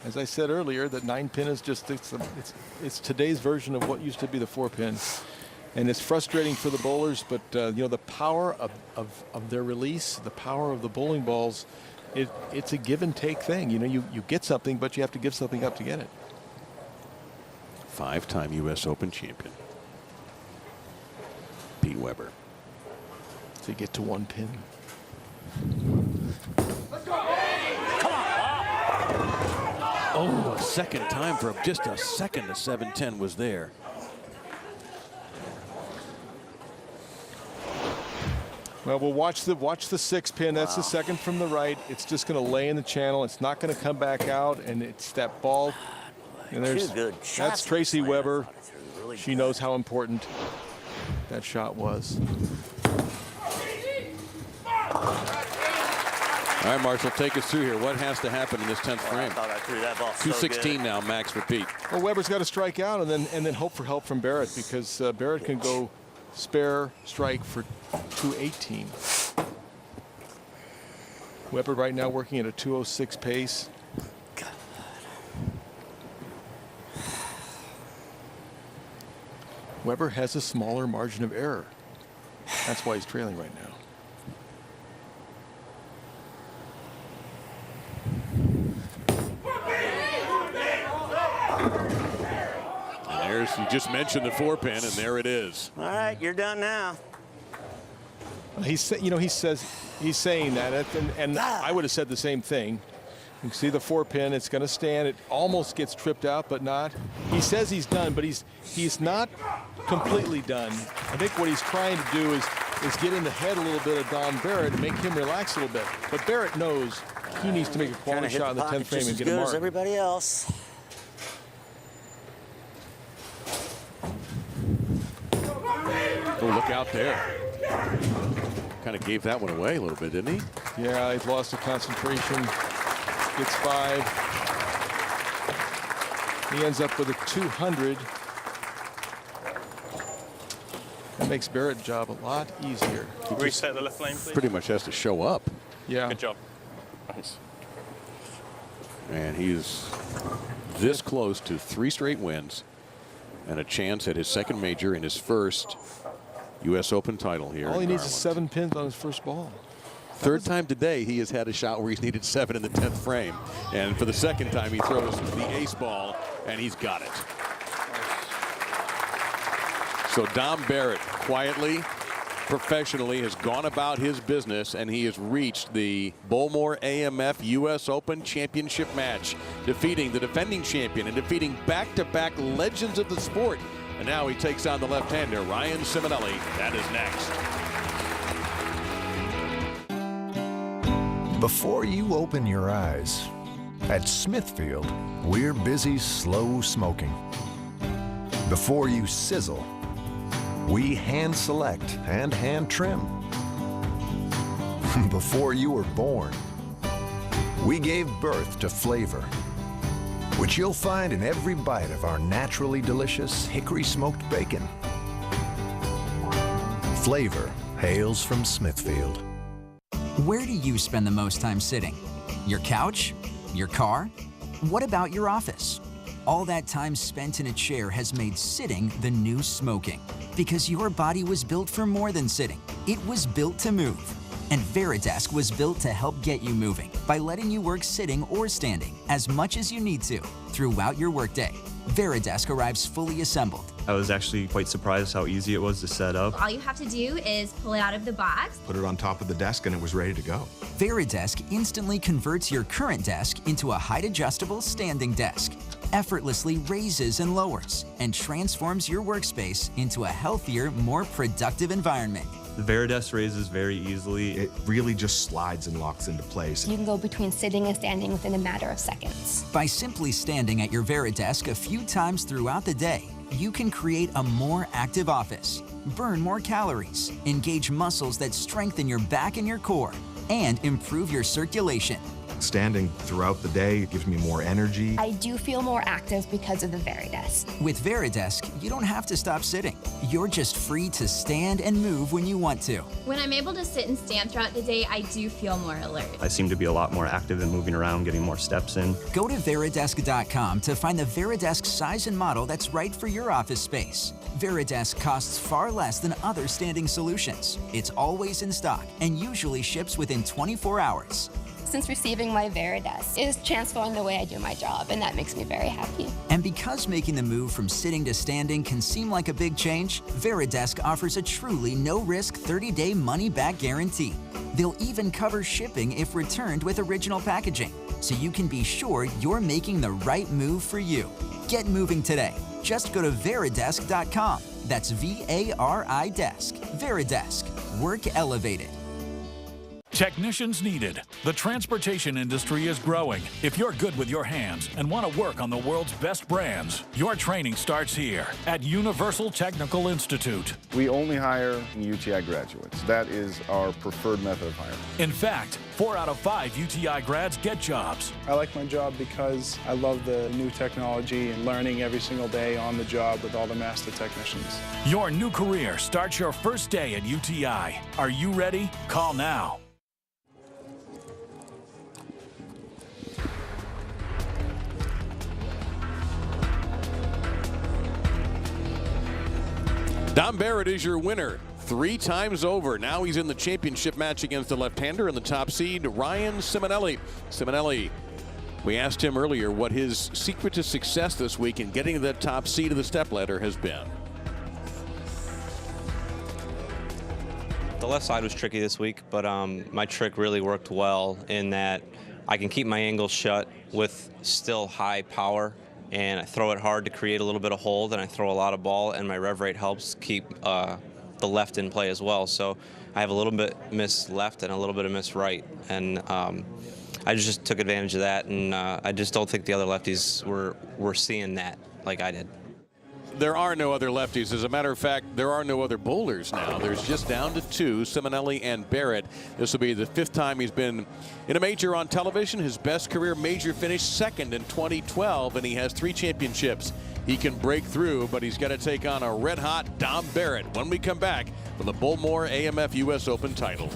as I said earlier, that 9-pin is just it's today's version of what used to be the 4-pin, and it's frustrating for the bowlers. But you know, the power of their release, the power of the bowling balls, it's a give and take thing. You know, you get something, but you have to give something up to get it. 5-time U.S. Open champion, Pete Weber. To get to 1 pin. Oh, a second time for just a second. The 710 was there. Well, we'll watch the 6-pin. That's the second from the right. It's just going to lay in the channel. It's not going to come back out, and it's that ball. And that's Tracy Weber. She knows how important that shot was. All right, Marshall, take us through here. What has to happen in this 10th frame? I thought I threw that ball 216 now, max for Pete. Well, Weber's got to strike out and then hope for help from Barrett, because Barrett can go spare strike for 218. Weber right now working at a 206 pace. Weber has a smaller margin of error. That's why he's trailing right now. And there's, you just mentioned the 4-pin, and there it is. All right, you're done now. He's saying that, and I would have said the same thing. You can see the 4-pin, it's going to stand. It almost gets tripped out, but not. He says he's done, but he's not completely done. I think what he's trying to do is get in the head a little bit of Don Barrett and make him relax a little bit. But Barrett knows he needs to make a quality shot in the 10th frame and get a mark. As everybody else. Oh, look out there. Kind of gave that one away a little bit, didn't he? Yeah, he's lost the concentration. Gets 5. He ends up with a 200. That makes Barrett's job a lot easier. Reset the left lane, please. Pretty much has to show up. Yeah. Good job. Nice. And he's this close to 3 straight wins and a chance at his second major in his first U.S. Open title here. All he needs is 7 pins on his first ball. Third time today he has had a shot where he's needed 7 in the 10th frame. And for the second time he throws the ace ball and he's got it. So Don Barrett quietly, professionally has gone about his business, and he has reached the Bowlmor AMF U.S. Open Championship match, defeating the defending champion and defeating back-to-back legends of the sport. And now he takes on the left-hander, Ryan Simonelli. That is next. Before you open your eyes, at Smithfield, we're busy slow smoking. Before you sizzle, we hand select and hand trim. Before you were born, we gave birth to flavor, which you'll find in every bite of our naturally delicious hickory smoked bacon. Flavor hails from Smithfield. Where do you spend the most time sitting? Your couch? Your car? What about your office? All that time spent in a chair has made sitting the new smoking. Because your body was built for more than sitting. It was built to move. And Veridesk was built to help get you moving by letting you work sitting or standing as much as you need to throughout your workday. Veridesk arrives fully assembled. I was actually quite surprised how easy it was to set up. All you have to do is pull it out of the box. Put it on top of the desk and it was ready to go. Veridesk instantly converts your current desk into a height-adjustable standing desk, effortlessly raises and lowers, and transforms your workspace into a healthier, more productive environment. The Veridesk raises very easily. It really just slides and locks into place. You can go between sitting and standing within a matter of seconds. By simply standing at your Veridesk a few times throughout the day, you can create a more active office, burn more calories, engage muscles that strengthen your back and your core, and improve your circulation. Standing throughout the day gives me more energy. I do feel more active because of the Veridesk. With Veridesk, you don't have to stop sitting. You're just free to stand and move when you want to. When I'm able to sit and stand throughout the day, I do feel more alert. I seem to be a lot more active and moving around, getting more steps in. Go to Veridesk.com to find the Veridesk size and model that's right for your office space. Veridesk costs far less than other standing solutions. It's always in stock and usually ships within 24 hours. Since receiving my Veridesk is transforming the way I do my job, and that makes me very happy. And because making the move from sitting to standing can seem like a big change, Veridesk offers a truly no-risk 30-day money-back guarantee. They'll even cover shipping if returned with original packaging, so you can be sure you're making the right move for you. Get moving today. Just go to Veridesk.com. That's V-A-R-I Desk. Veridesk. Work elevated. Technicians needed. The transportation industry is growing. If you're good with your hands and want to work on the world's best brands, your training starts here at Universal Technical Institute. We only hire UTI graduates. That is our preferred method of hiring. In fact, 4 out of 5 UTI grads get jobs. I like my job because I love the new technology and learning every single day on the job with all the master technicians. Your new career starts your first day at UTI. Are you ready? Call now. Dom Barrett is your winner 3 times over. Now he's in the championship match against the left-hander in the top seed, Ryan Simonelli. Simonelli, we asked him earlier what his secret to success this week in getting to that top seed of the stepladder has been. The left side was tricky this week, but my trick really worked well in that I can keep my angles shut with still high power, and I throw it hard to create a little bit of hold, and I throw a lot of ball, and my rev rate helps keep the left in play as well. So I have a little bit miss left and a little bit of miss right, and I just took advantage of that, and I just don't think the other lefties were seeing that like I did. There are no other lefties. As a matter of fact, there are no other bowlers now. There's just down to 2, Simonelli and Barrett. This will be the 5th time he's been in a major on television. His best career major finish 2nd in 2012, and he has 3 championships. He can break through, but he's got to take on a red-hot Dom Barrett when we come back for the Bowlmor AMF U.S. Open title.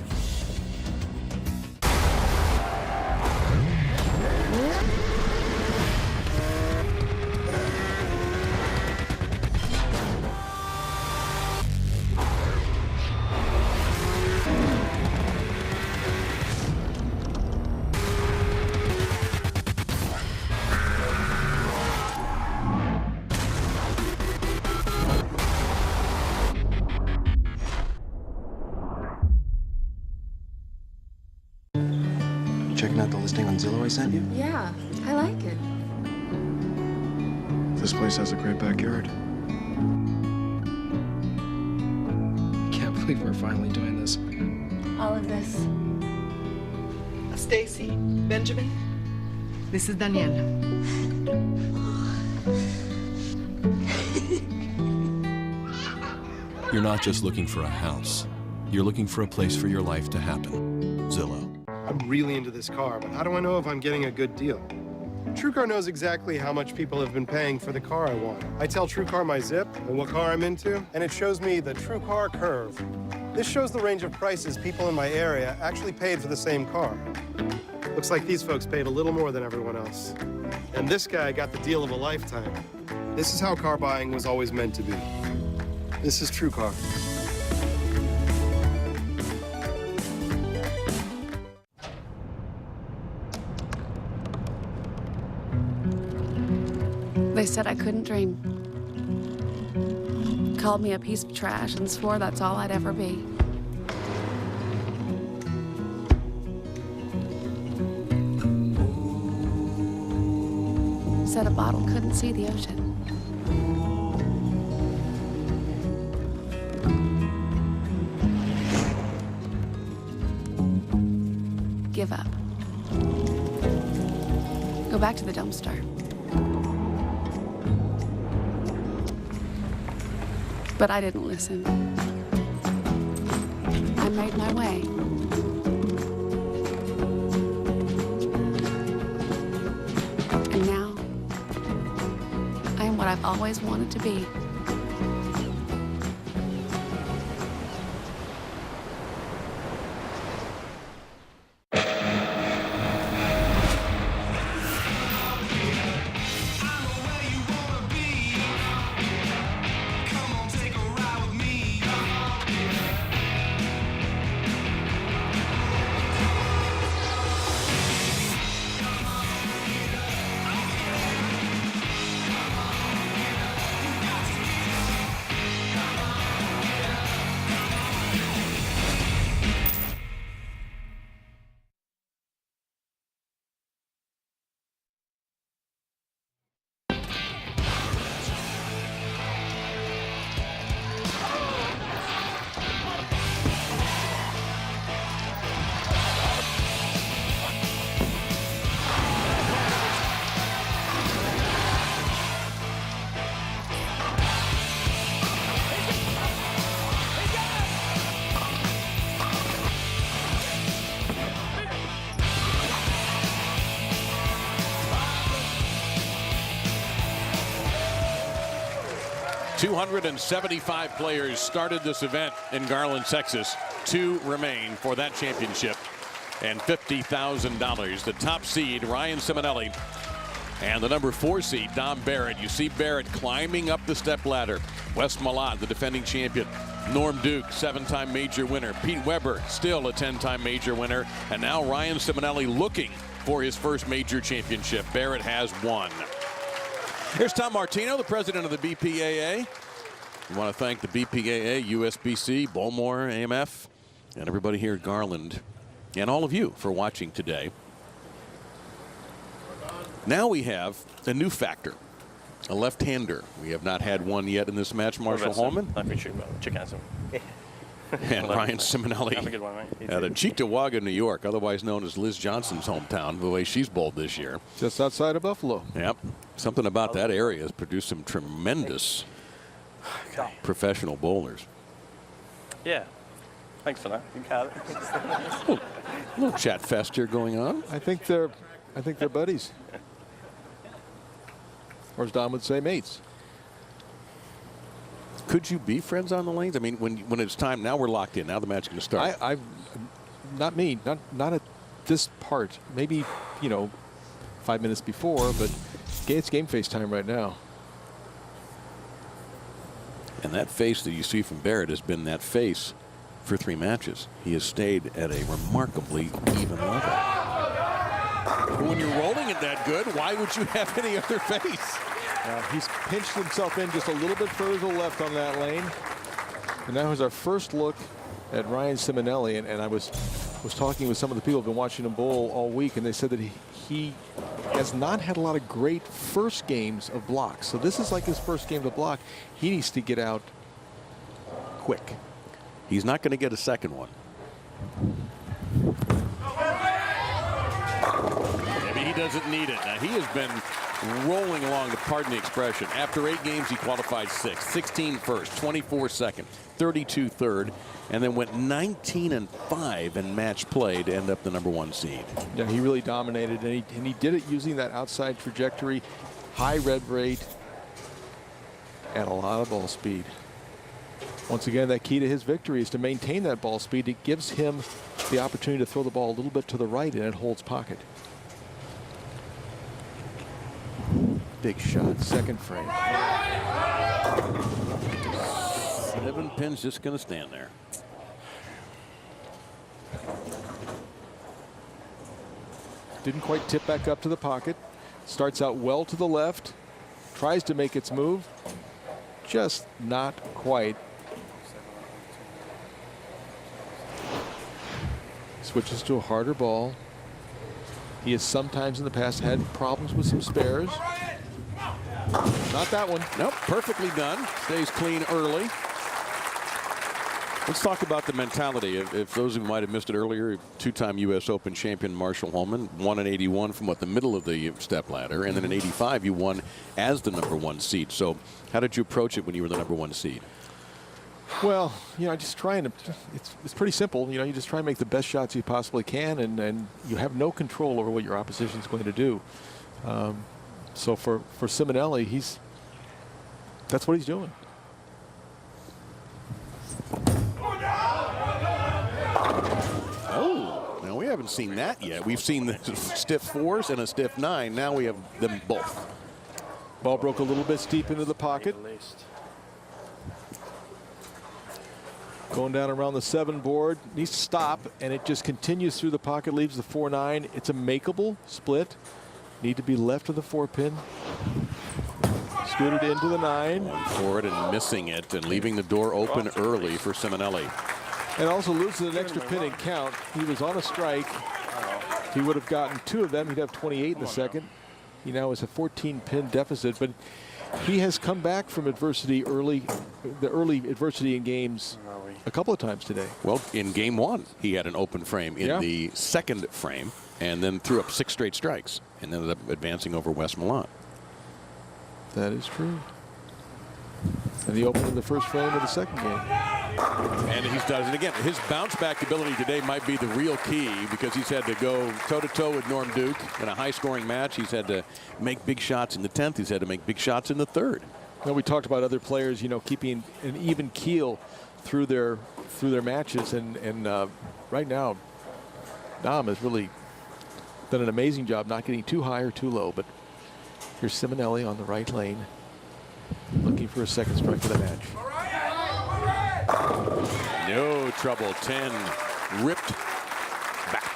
Checking out the listing on Zillow I sent you? Yeah, I like it. This place has a great backyard. I can't believe we're finally doing this. All of this. Stacy, Benjamin, this is Daniela. You're not just looking for a house. You're looking for a place for your life to happen. Zillow. I'm really into this car, but how do I know if I'm getting a good deal? TrueCar knows exactly how much people have been paying for the car I want. I tell TrueCar my zip and what car I'm into, and it shows me the TrueCar curve. This shows the range of prices people in my area actually paid for the same car. Looks like these folks paid a little more than everyone else. And this guy got the deal of a lifetime. This is how car buying was always meant to be. This is true car. They said I couldn't dream. Called me a piece of trash and swore that's all I'd ever be. Said a bottle couldn't see the ocean. Give up. Go back to the dumpster. But I didn't listen. I made my way. And now, I am what I've always wanted to be. $275 players started this event in Garland, Texas. 2 remain for that championship and $50,000. The top seed, Ryan Simonelli, and the number 4 seed, Dom Barrett. You see Barrett climbing up the step ladder. Wes Malott, the defending champion. Norm Duke, 7-time major winner. Pete Weber, still a 10-time major winner. And now Ryan Simonelli looking for his first major championship. Barrett has 1. Here's Tom Martino, the president of the BPAA. We want to thank the BPAA, USBC, Bowlmor AMF, and everybody here at Garland, and all of you for watching today. Now we have a new factor, a left-hander. We have not had one yet in this match. Marshall Holman. And Ryan Simonelli out of Cheektowaga, New York, otherwise known as Liz Johnson's hometown, the way she's bowled this year. Just outside of Buffalo. Yep. Something about that area has produced some tremendous professional bowlers. Yeah. Thanks for that. You got it. A little chat fest here going on. I think they're buddies. Or as Don would say, mates. Could you be friends on the lanes? I mean, when it's time, now we're locked in. Now the match is going to start. Not me. Not at this part. Maybe, 5 minutes before, but it's game face time right now. And that face that you see from Barrett has been that face for 3 matches. He has stayed at a remarkably even level. When you're rolling it that good, why would you have any other face? He's pinched himself in just a little bit further left on that lane. And that was our first look at Ryan Simonelli. And I was talking with some of the people who've been watching him bowl all week, and they said that he has not had a lot of great first games of blocks. So this is like his first game to block. He needs to get out quick. He's not going to get a second one. Maybe he doesn't need it. Now, he has been rolling along, to pardon the expression. After 8 games, he qualified 6th, 16 first, 24 second, 32 third, and then went 19-5 in match play to end up the number 1 seed. Yeah, he really dominated, and he did it using that outside trajectory, high red rate, and a lot of ball speed. Once again, that key to his victory is to maintain that ball speed. It gives him the opportunity to throw the ball a little bit to the right, and it holds pocket. Big shot, second frame. 7 pins just going to stand there. Didn't quite tip back up to the pocket. Starts out well to the left. Tries to make its move. Just not quite. Switches to a harder ball. He has sometimes in the past had problems with some spares. Not that one. Nope, perfectly done. Stays clean early. Let's talk about the mentality. If those who might have missed it earlier, two-time U.S. Open champion Marshall Holman won in '81 from the middle of the step ladder, and then in '85 you won as the #1 seed. So how did you approach it when you were the #1 seed? Well, just trying to. It's pretty simple. You just try and make the best shots you possibly can, and you have no control over what your opposition is going to do. So for Simonelli, that's what he's doing. Oh, now we haven't seen that yet. We've seen the stiff 4s and a stiff 9. Now we have them both. Ball broke a little bit steep into the pocket. Going down around the 7 board, needs to stop, and it just continues through the pocket, leaves the 4-9. It's a makeable split. Need to be left of the 4-pin. Scooted into the 9. Going forward and missing it and leaving the door open early for Simonelli. And also loses an extra pin and count. He was on a strike. He would have gotten 2 of them. He'd have 28 in the second. He now has a 14-pin deficit, but he has come back from adversity the early adversity in games a couple of times today. Well, in game 1, he had an open frame in the second frame and then threw up 6 straight strikes and ended up advancing over West Milan. That is true. And he opened in the first frame of the second game. And he's done it again. His bounce back ability today might be the real key because he's had to go toe-to-toe with Norm Duke in a high-scoring match. He's had to make big shots in the 10th. He's had to make big shots in the 3rd. Now, we talked about other players, keeping an even keel through their matches, and right now, Dom has really done an amazing job not getting too high or too low. But here's Simonelli on the right lane, looking for a second strike of the match. No trouble. 10 ripped back.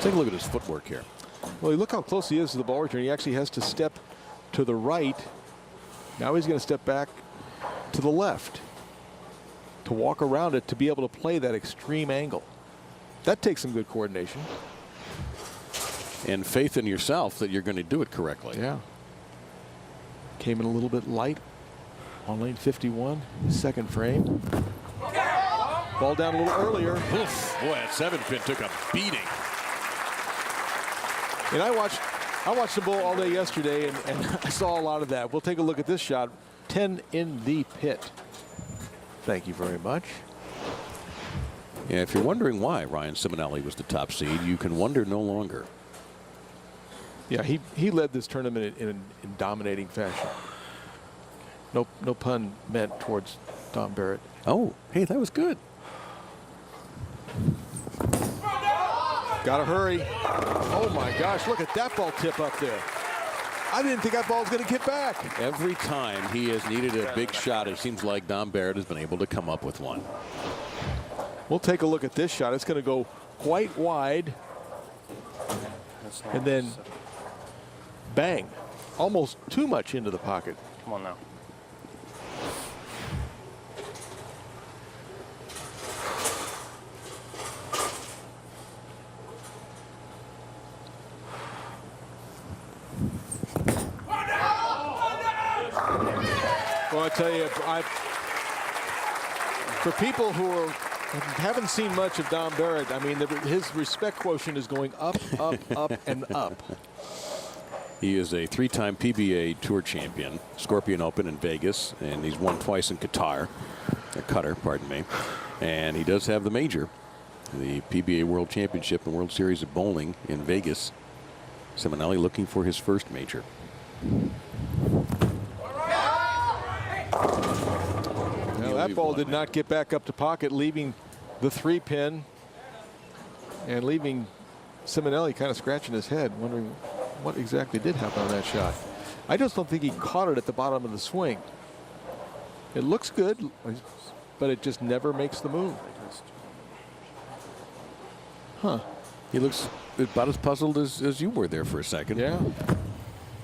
Take a look at his footwork here. Well, look how close he is to the ball return. He actually has to step to the right. Now he's going to step back to the left to walk around it to be able to play that extreme angle. That takes some good coordination. And faith in yourself that you're going to do it correctly. Yeah. Came in a little bit light on lane 51, second frame. Ball down a little earlier. Oof, boy, that 7-pin took a beating. And I watched the bowl all day yesterday, and I saw a lot of that. We'll take a look at this shot. 10 in the pit. Thank you very much. Yeah, if you're wondering why Ryan Simonelli was the top seed, you can wonder no longer. Yeah, he led this tournament in dominating fashion. No pun meant towards Dom Barrett. Oh, hey, that was good. Gotta hurry. Oh my gosh, look at that ball tip up there. I didn't think that ball was going to get back. Every time he has needed a big shot, it seems like Dom Barrett has been able to come up with one. We'll take a look at this shot. It's going to go quite wide. And then bang. Almost too much into the pocket. Come on now. Well, I tell you, for people who haven't seen much of Dom Barrett, I mean, his respect quotient is going up, up, up, and up. He is a 3-time PBA Tour champion, Scorpion Open in Vegas, and he's won twice in Qatar, pardon me. And he does have the major, the PBA World Championship and World Series of Bowling in Vegas. Simonelli looking for his first major. Now that ball did not get back up to pocket, leaving the 3-pin and leaving Simonelli kind of scratching his head, wondering what exactly did happen on that shot. I just don't think he caught it at the bottom of the swing. It looks good, but it just never makes the move. Huh. He looks about as puzzled as you were there for a second. Yeah.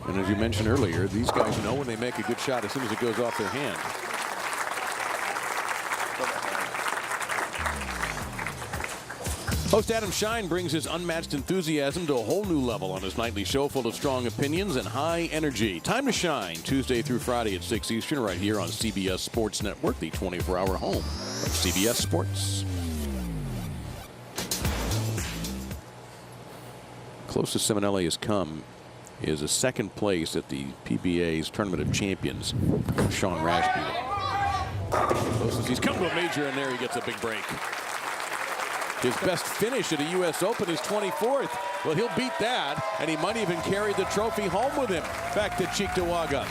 And as you mentioned earlier, these guys know when they make a good shot as soon as it goes off their hand. Host Adam Shine brings his unmatched enthusiasm to a whole new level on his nightly show full of strong opinions and high energy. Time to Shine, Tuesday through Friday at 6 Eastern, right here on CBS Sports Network, the 24-hour home of CBS Sports. Closest Simonelli has come is a second place at the PBA's Tournament of Champions. Sean Rashby. Closest he's come to a major, and there he gets a big break. His best finish at a U.S. Open is 24th. Well, he'll beat that, and he might even carry the trophy home with him back to Cheektowaga.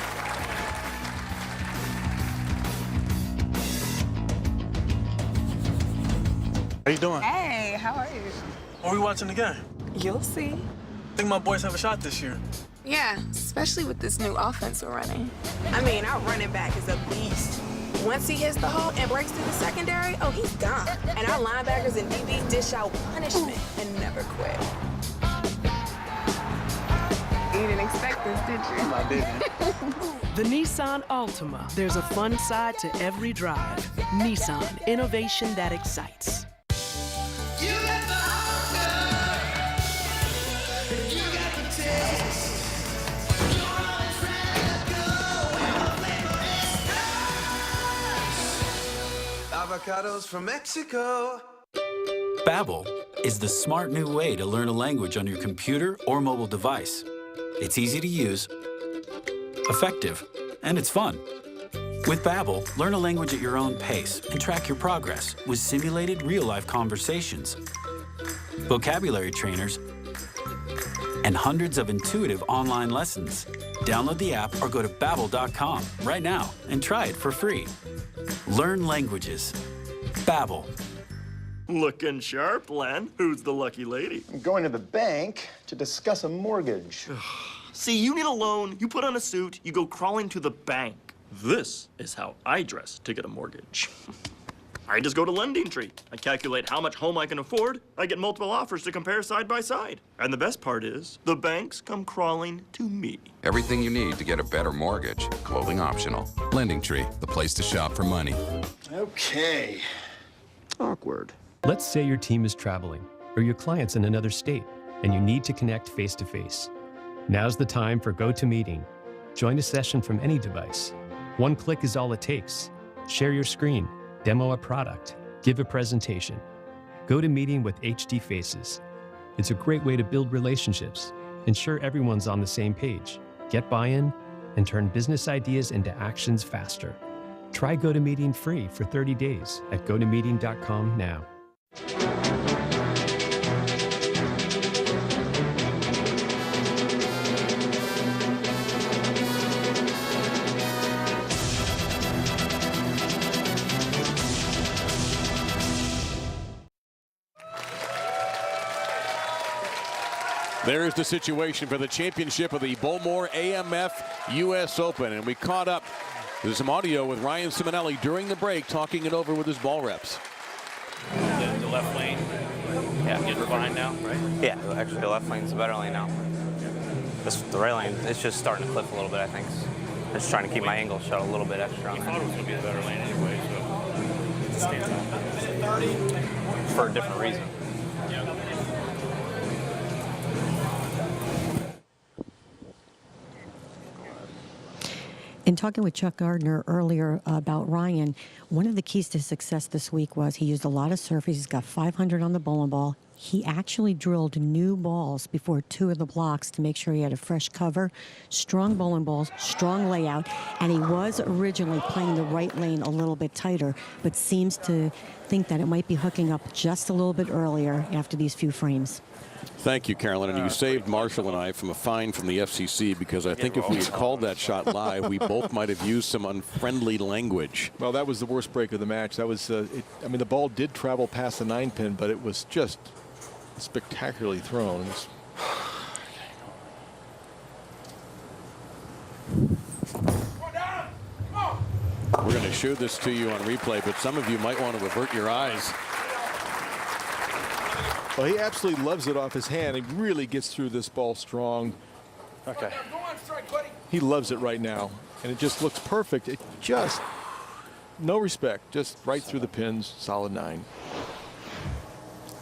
How you doing? Hey, how are you? Are we watching the game? You'll see. I think my boys have a shot this year. Yeah, especially with this new offense we're running. I mean, our running back is a beast. Once he hits the hole and breaks through the secondary, oh, he's gone. And our linebackers and DBs dish out punishment and never quit. You didn't expect this, did you? I didn't. The Nissan Altima. There's a fun side to every drive. Nissan, innovation that excites. Avocados from Mexico. Babbel is the smart new way to learn a language on your computer or mobile device. It's easy to use, effective, and it's fun. With Babbel, learn a language at your own pace and track your progress with simulated real-life conversations, vocabulary trainers, and hundreds of intuitive online lessons. Download the app or go to Babbel.com right now and try it for free. Learn languages. Babbel. Looking sharp, Len. Who's the lucky lady? I'm going to the bank to discuss a mortgage. See, you need a loan, you put on a suit, you go crawling to the bank. This is how I dress to get a mortgage. I just go to LendingTree. I calculate how much home I can afford. I get multiple offers to compare side by side. And the best part is, the banks come crawling to me. Everything you need to get a better mortgage, clothing optional. LendingTree, the place to shop for money. Okay. Awkward. Let's say your team is traveling, or your client's in another state, and you need to connect face-to-face. Now's the time for GoToMeeting. Join a session from any device. One click is all it takes. Share your screen, demo a product, give a presentation. GoToMeeting with HD Faces. It's a great way to build relationships, ensure everyone's on the same page, get buy-in, and turn business ideas into actions faster. Try GoToMeeting free for 30 days at gotomeeting.com now. There's the situation for the championship of the Bowlmor AMF U.S. Open. And we caught up. There's some audio with Ryan Simonelli during the break, talking it over with his ball reps. The left lane, yeah, getting fine now, right? Yeah, actually the left lane's the better lane now. The right lane, it's just starting to cliff a little bit, I think. Just trying to keep my angle shut a little bit extra on I that. thought it was going to be the better lane anyway, so it stands out. For a different reason. In talking with Chuck Gardner earlier about Ryan, one of the keys to success this week was he used a lot of surface. He's got 500 on the bowling ball. He actually drilled new balls before 2 of the blocks to make sure he had a fresh cover, strong bowling balls, strong layout, and he was originally playing the right lane a little bit tighter, but seems to think that it might be hooking up just a little bit earlier after these few frames. Thank you, Carolyn. And you saved Marshall and I from a fine from the FCC, because I think if we had called that shot live, we both might have used some unfriendly language. Well, that was the worst break of the match. That was, I mean, the ball did travel past the 9-pin, but it was just spectacularly thrown. We're going to show this to you on replay, but some of you might want to avert your eyes. Well, he absolutely loves it off his hand. He really gets through this ball strong. Okay. He loves it right now, and it just looks perfect. It just, no respect, just right through the pins, solid 9.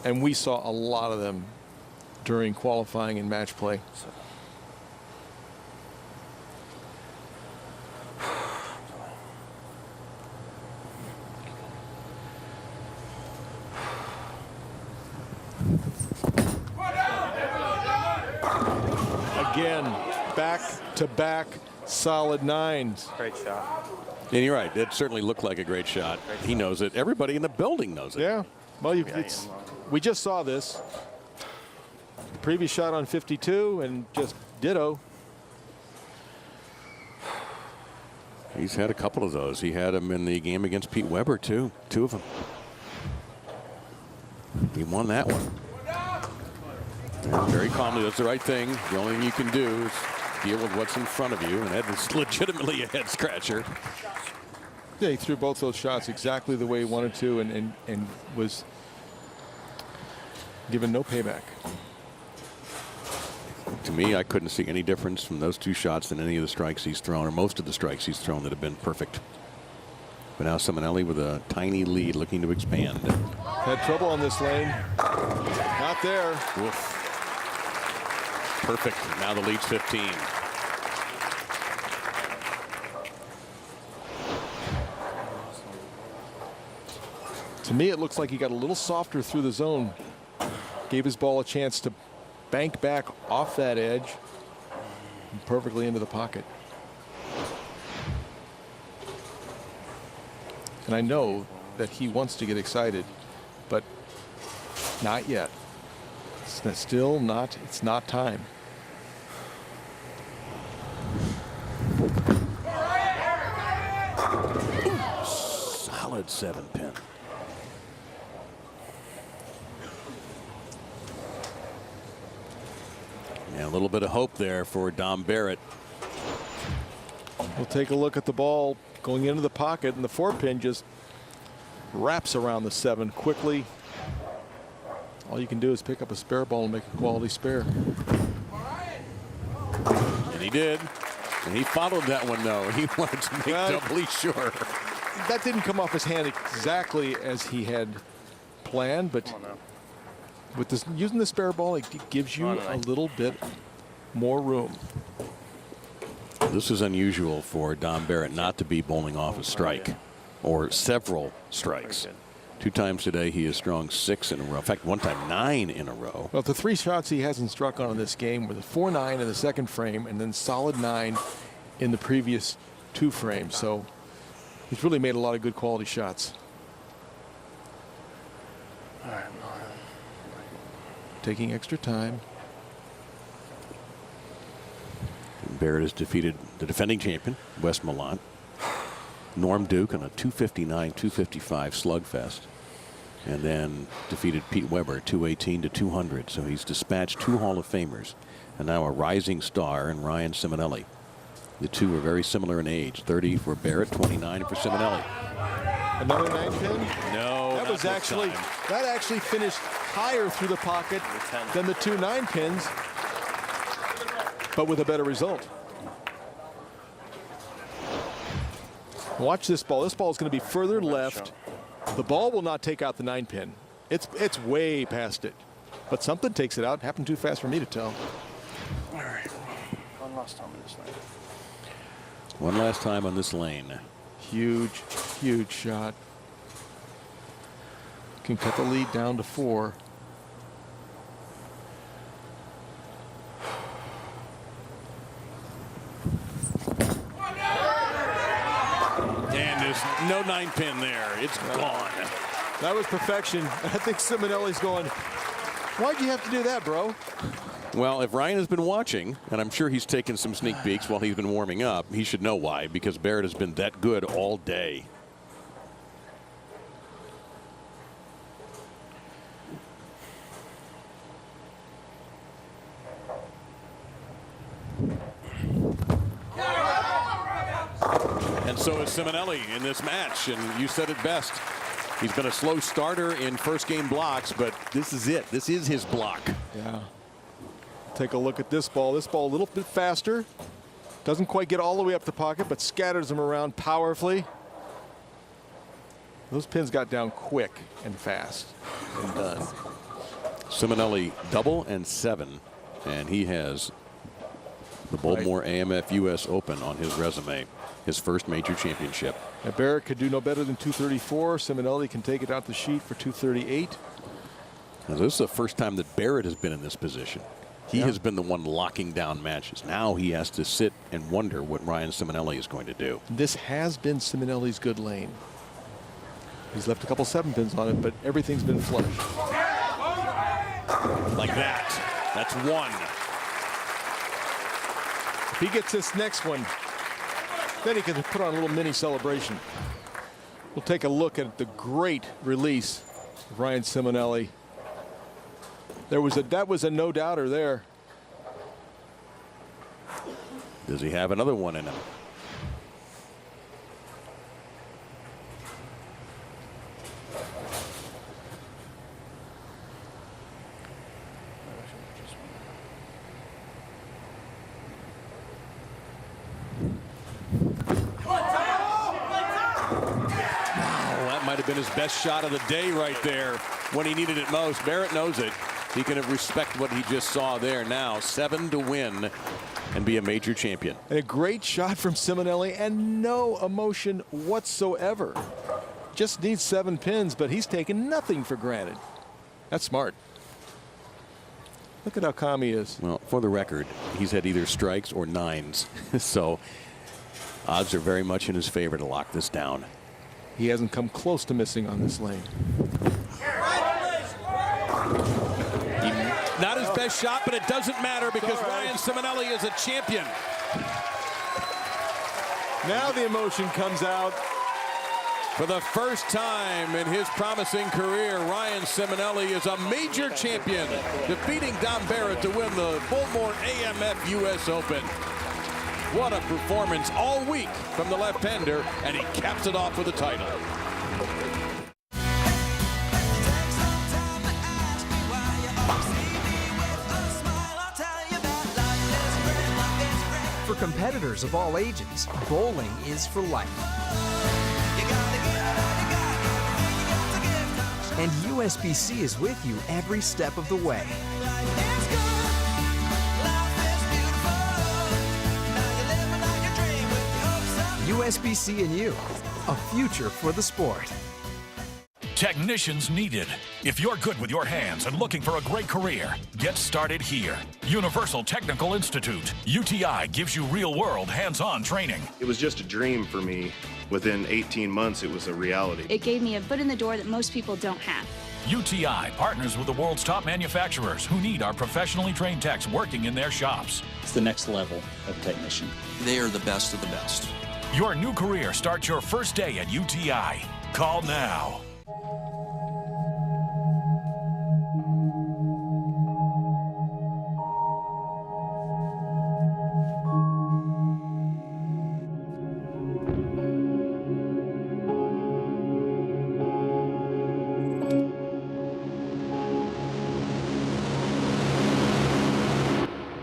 And we saw a lot of them during qualifying and match play. Again, back-to-back solid 9s. Great shot. And you're right. It certainly looked like a great shot. He knows it. Everybody in the building knows it. Yeah. Well, we just saw this. The previous shot on 52 and just ditto. He's had a couple of those. He had them in the game against Pete Weber, too. 2 of them. He won that one. And very calmly, that's the right thing. The only thing you can do is deal with what's in front of you, and that is legitimately a head scratcher. Yeah, he threw both those shots exactly the way he wanted to, and was given no payback. To me, I couldn't see any difference from those 2 shots than any of the strikes he's thrown, or most of the strikes he's thrown that have been perfect. But now Simonelli with a tiny lead, looking to expand. Had trouble on this lane. Not there. Oof. Perfect. Now the lead's 15. To me, it looks like he got a little softer through the zone. Gave his ball a chance to bank back off that edge and perfectly into the pocket. And I know that he wants to get excited, but not yet. It's still not, it's not time. Solid 7-pin. And a little bit of hope there for Dom Barrett. We'll take a look at the ball going into the pocket, and the 4-pin just wraps around the 7 quickly. All you can do is pick up a spare ball and make a quality spare. And he did. And he followed that one, though. He wanted to make doubly sure. That didn't come off his hand exactly as he had planned, but with this, using the spare ball, it gives you a little bit more room. This is unusual for Dom Barrett not to be bowling off a strike or several strikes. 2 times today he has strung 6 in a row. In fact, 1 time 9 in a row. Well, the 3 shots he hasn't struck on in this game were the 4-9 in the second frame and then solid 9 in the previous 2 frames. So he's really made a lot of good quality shots. All right. Taking extra time. Barrett has defeated the defending champion, Wes Millant, Norm Duke on a 259-255 slugfest, and then defeated Pete Weber 218-200. So he's dispatched 2 Hall of Famers, and now a rising star in Ryan Simonelli. The 2 are very similar in age. 30 for Barrett, 29 for Simonelli. Another 9-pin? No, that was actually that actually finished higher through the pocket than the 2 9-pins, but with a better result. Watch this ball. This ball is going to be further left. The ball will not take out the 9-pin. It's way past it, but something takes it out. It happened too fast for me to tell. All right. One last time on this lane. One last time on this lane. Huge, huge shot. Can cut the lead down to 4. And there's no 9-pin there. It's gone. That was perfection. I think Simonelli's going, Why'd you have to do that, bro? Well, if Ryan has been watching, and I'm sure he's taken some sneak peeks while he's been warming up, he should know why, because Barrett has been that good all day. And so is Simonelli in this match, and you said it best. He's been a slow starter in first game blocks, but this is it. This is his block. Yeah. Take a look at this ball. This ball a little bit faster. Doesn't quite get all the way up the pocket, but scatters them around powerfully. Those pins got down quick and fast and done. Simonelli double and 7, and he has the Bowlmor AMF US Open on his resume, his first major championship. Now Barrett could do no better than 234. Simonelli can take it out the sheet for 238. Now, this is the first time that Barrett has been in this position. He has been the one locking down matches. Now he has to sit and wonder what Ryan Simonelli is going to do. This has been Simonelli's good lane. He's left a couple 7-pins on it, but everything's been flush. Like that. That's 1. If he gets this next one, then he can put on a little mini celebration. We'll take a look at the great release of Ryan Simonelli. That was a no-doubter there. Does he have another one in him? Might have been his best shot of the day right there when he needed it most. Barrett knows it. He can respect what he just saw there. Now 7 to win and be a major champion. And a great shot from Simonelli and no emotion whatsoever. Just needs 7 pins, but he's taken nothing for granted. That's smart. Look at how calm he is. Well, for the record, he's had either strikes or 9s. So odds are very much in his favor to lock this down. He hasn't come close to missing on this lane. Not his best shot, but it doesn't matter because Ryan Simonelli is a champion. Now the emotion comes out. For the first time in his promising career, Ryan Simonelli is a major champion, defeating Don Barrett to win the Bowlmor AMF US Open. What a performance all week from the left-hander, and he caps it off with a title. For competitors of all ages, bowling is for life. And USBC is with you every step of the way. USBC and you, a future for the sport. Technicians needed. If you're good with your hands and looking for a great career, get started here. Universal Technical Institute. UTI gives you real-world, hands-on training. It was just a dream for me. Within 18 months, it was a reality. It gave me a foot in the door that most people don't have. UTI partners with the world's top manufacturers who need our professionally trained techs working in their shops. It's the next level of technician. They are the best of the best. Your new career starts your first day at UTI. Call now.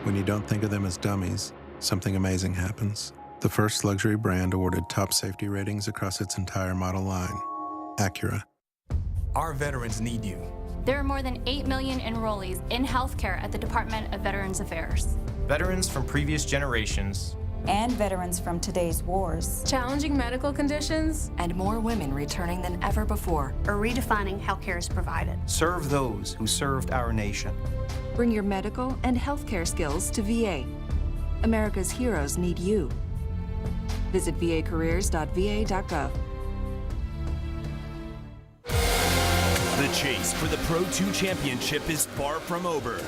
When you don't think of them as dummies, something amazing happens. The first luxury brand awarded top safety ratings across its entire model line, Acura. Our veterans need you. There are more than 8 million enrollees in healthcare at the Department of Veterans Affairs. Veterans from previous generations. And veterans from today's wars. Challenging medical conditions. And more women returning than ever before. Or redefining healthcare is provided. Serve those who served our nation. Bring your medical and healthcare skills to VA. America's heroes need you. Visit vacareers.va.gov. The chase for the Pro 2 championship is far from over.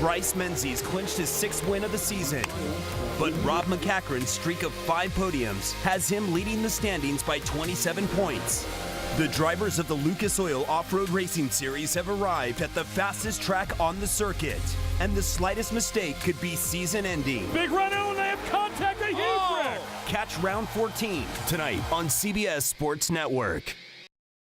Bryce Menzies clinched his 6th win of the season, but Rob McCachran's streak of 5 podiums has him leading the standings by 27 points. The drivers of the Lucas Oil Off-Road Racing Series have arrived at the fastest track on the circuit, and the slightest mistake could be season-ending. Big run, and they have contact, a huge wreck. Catch round 14 tonight on CBS Sports Network.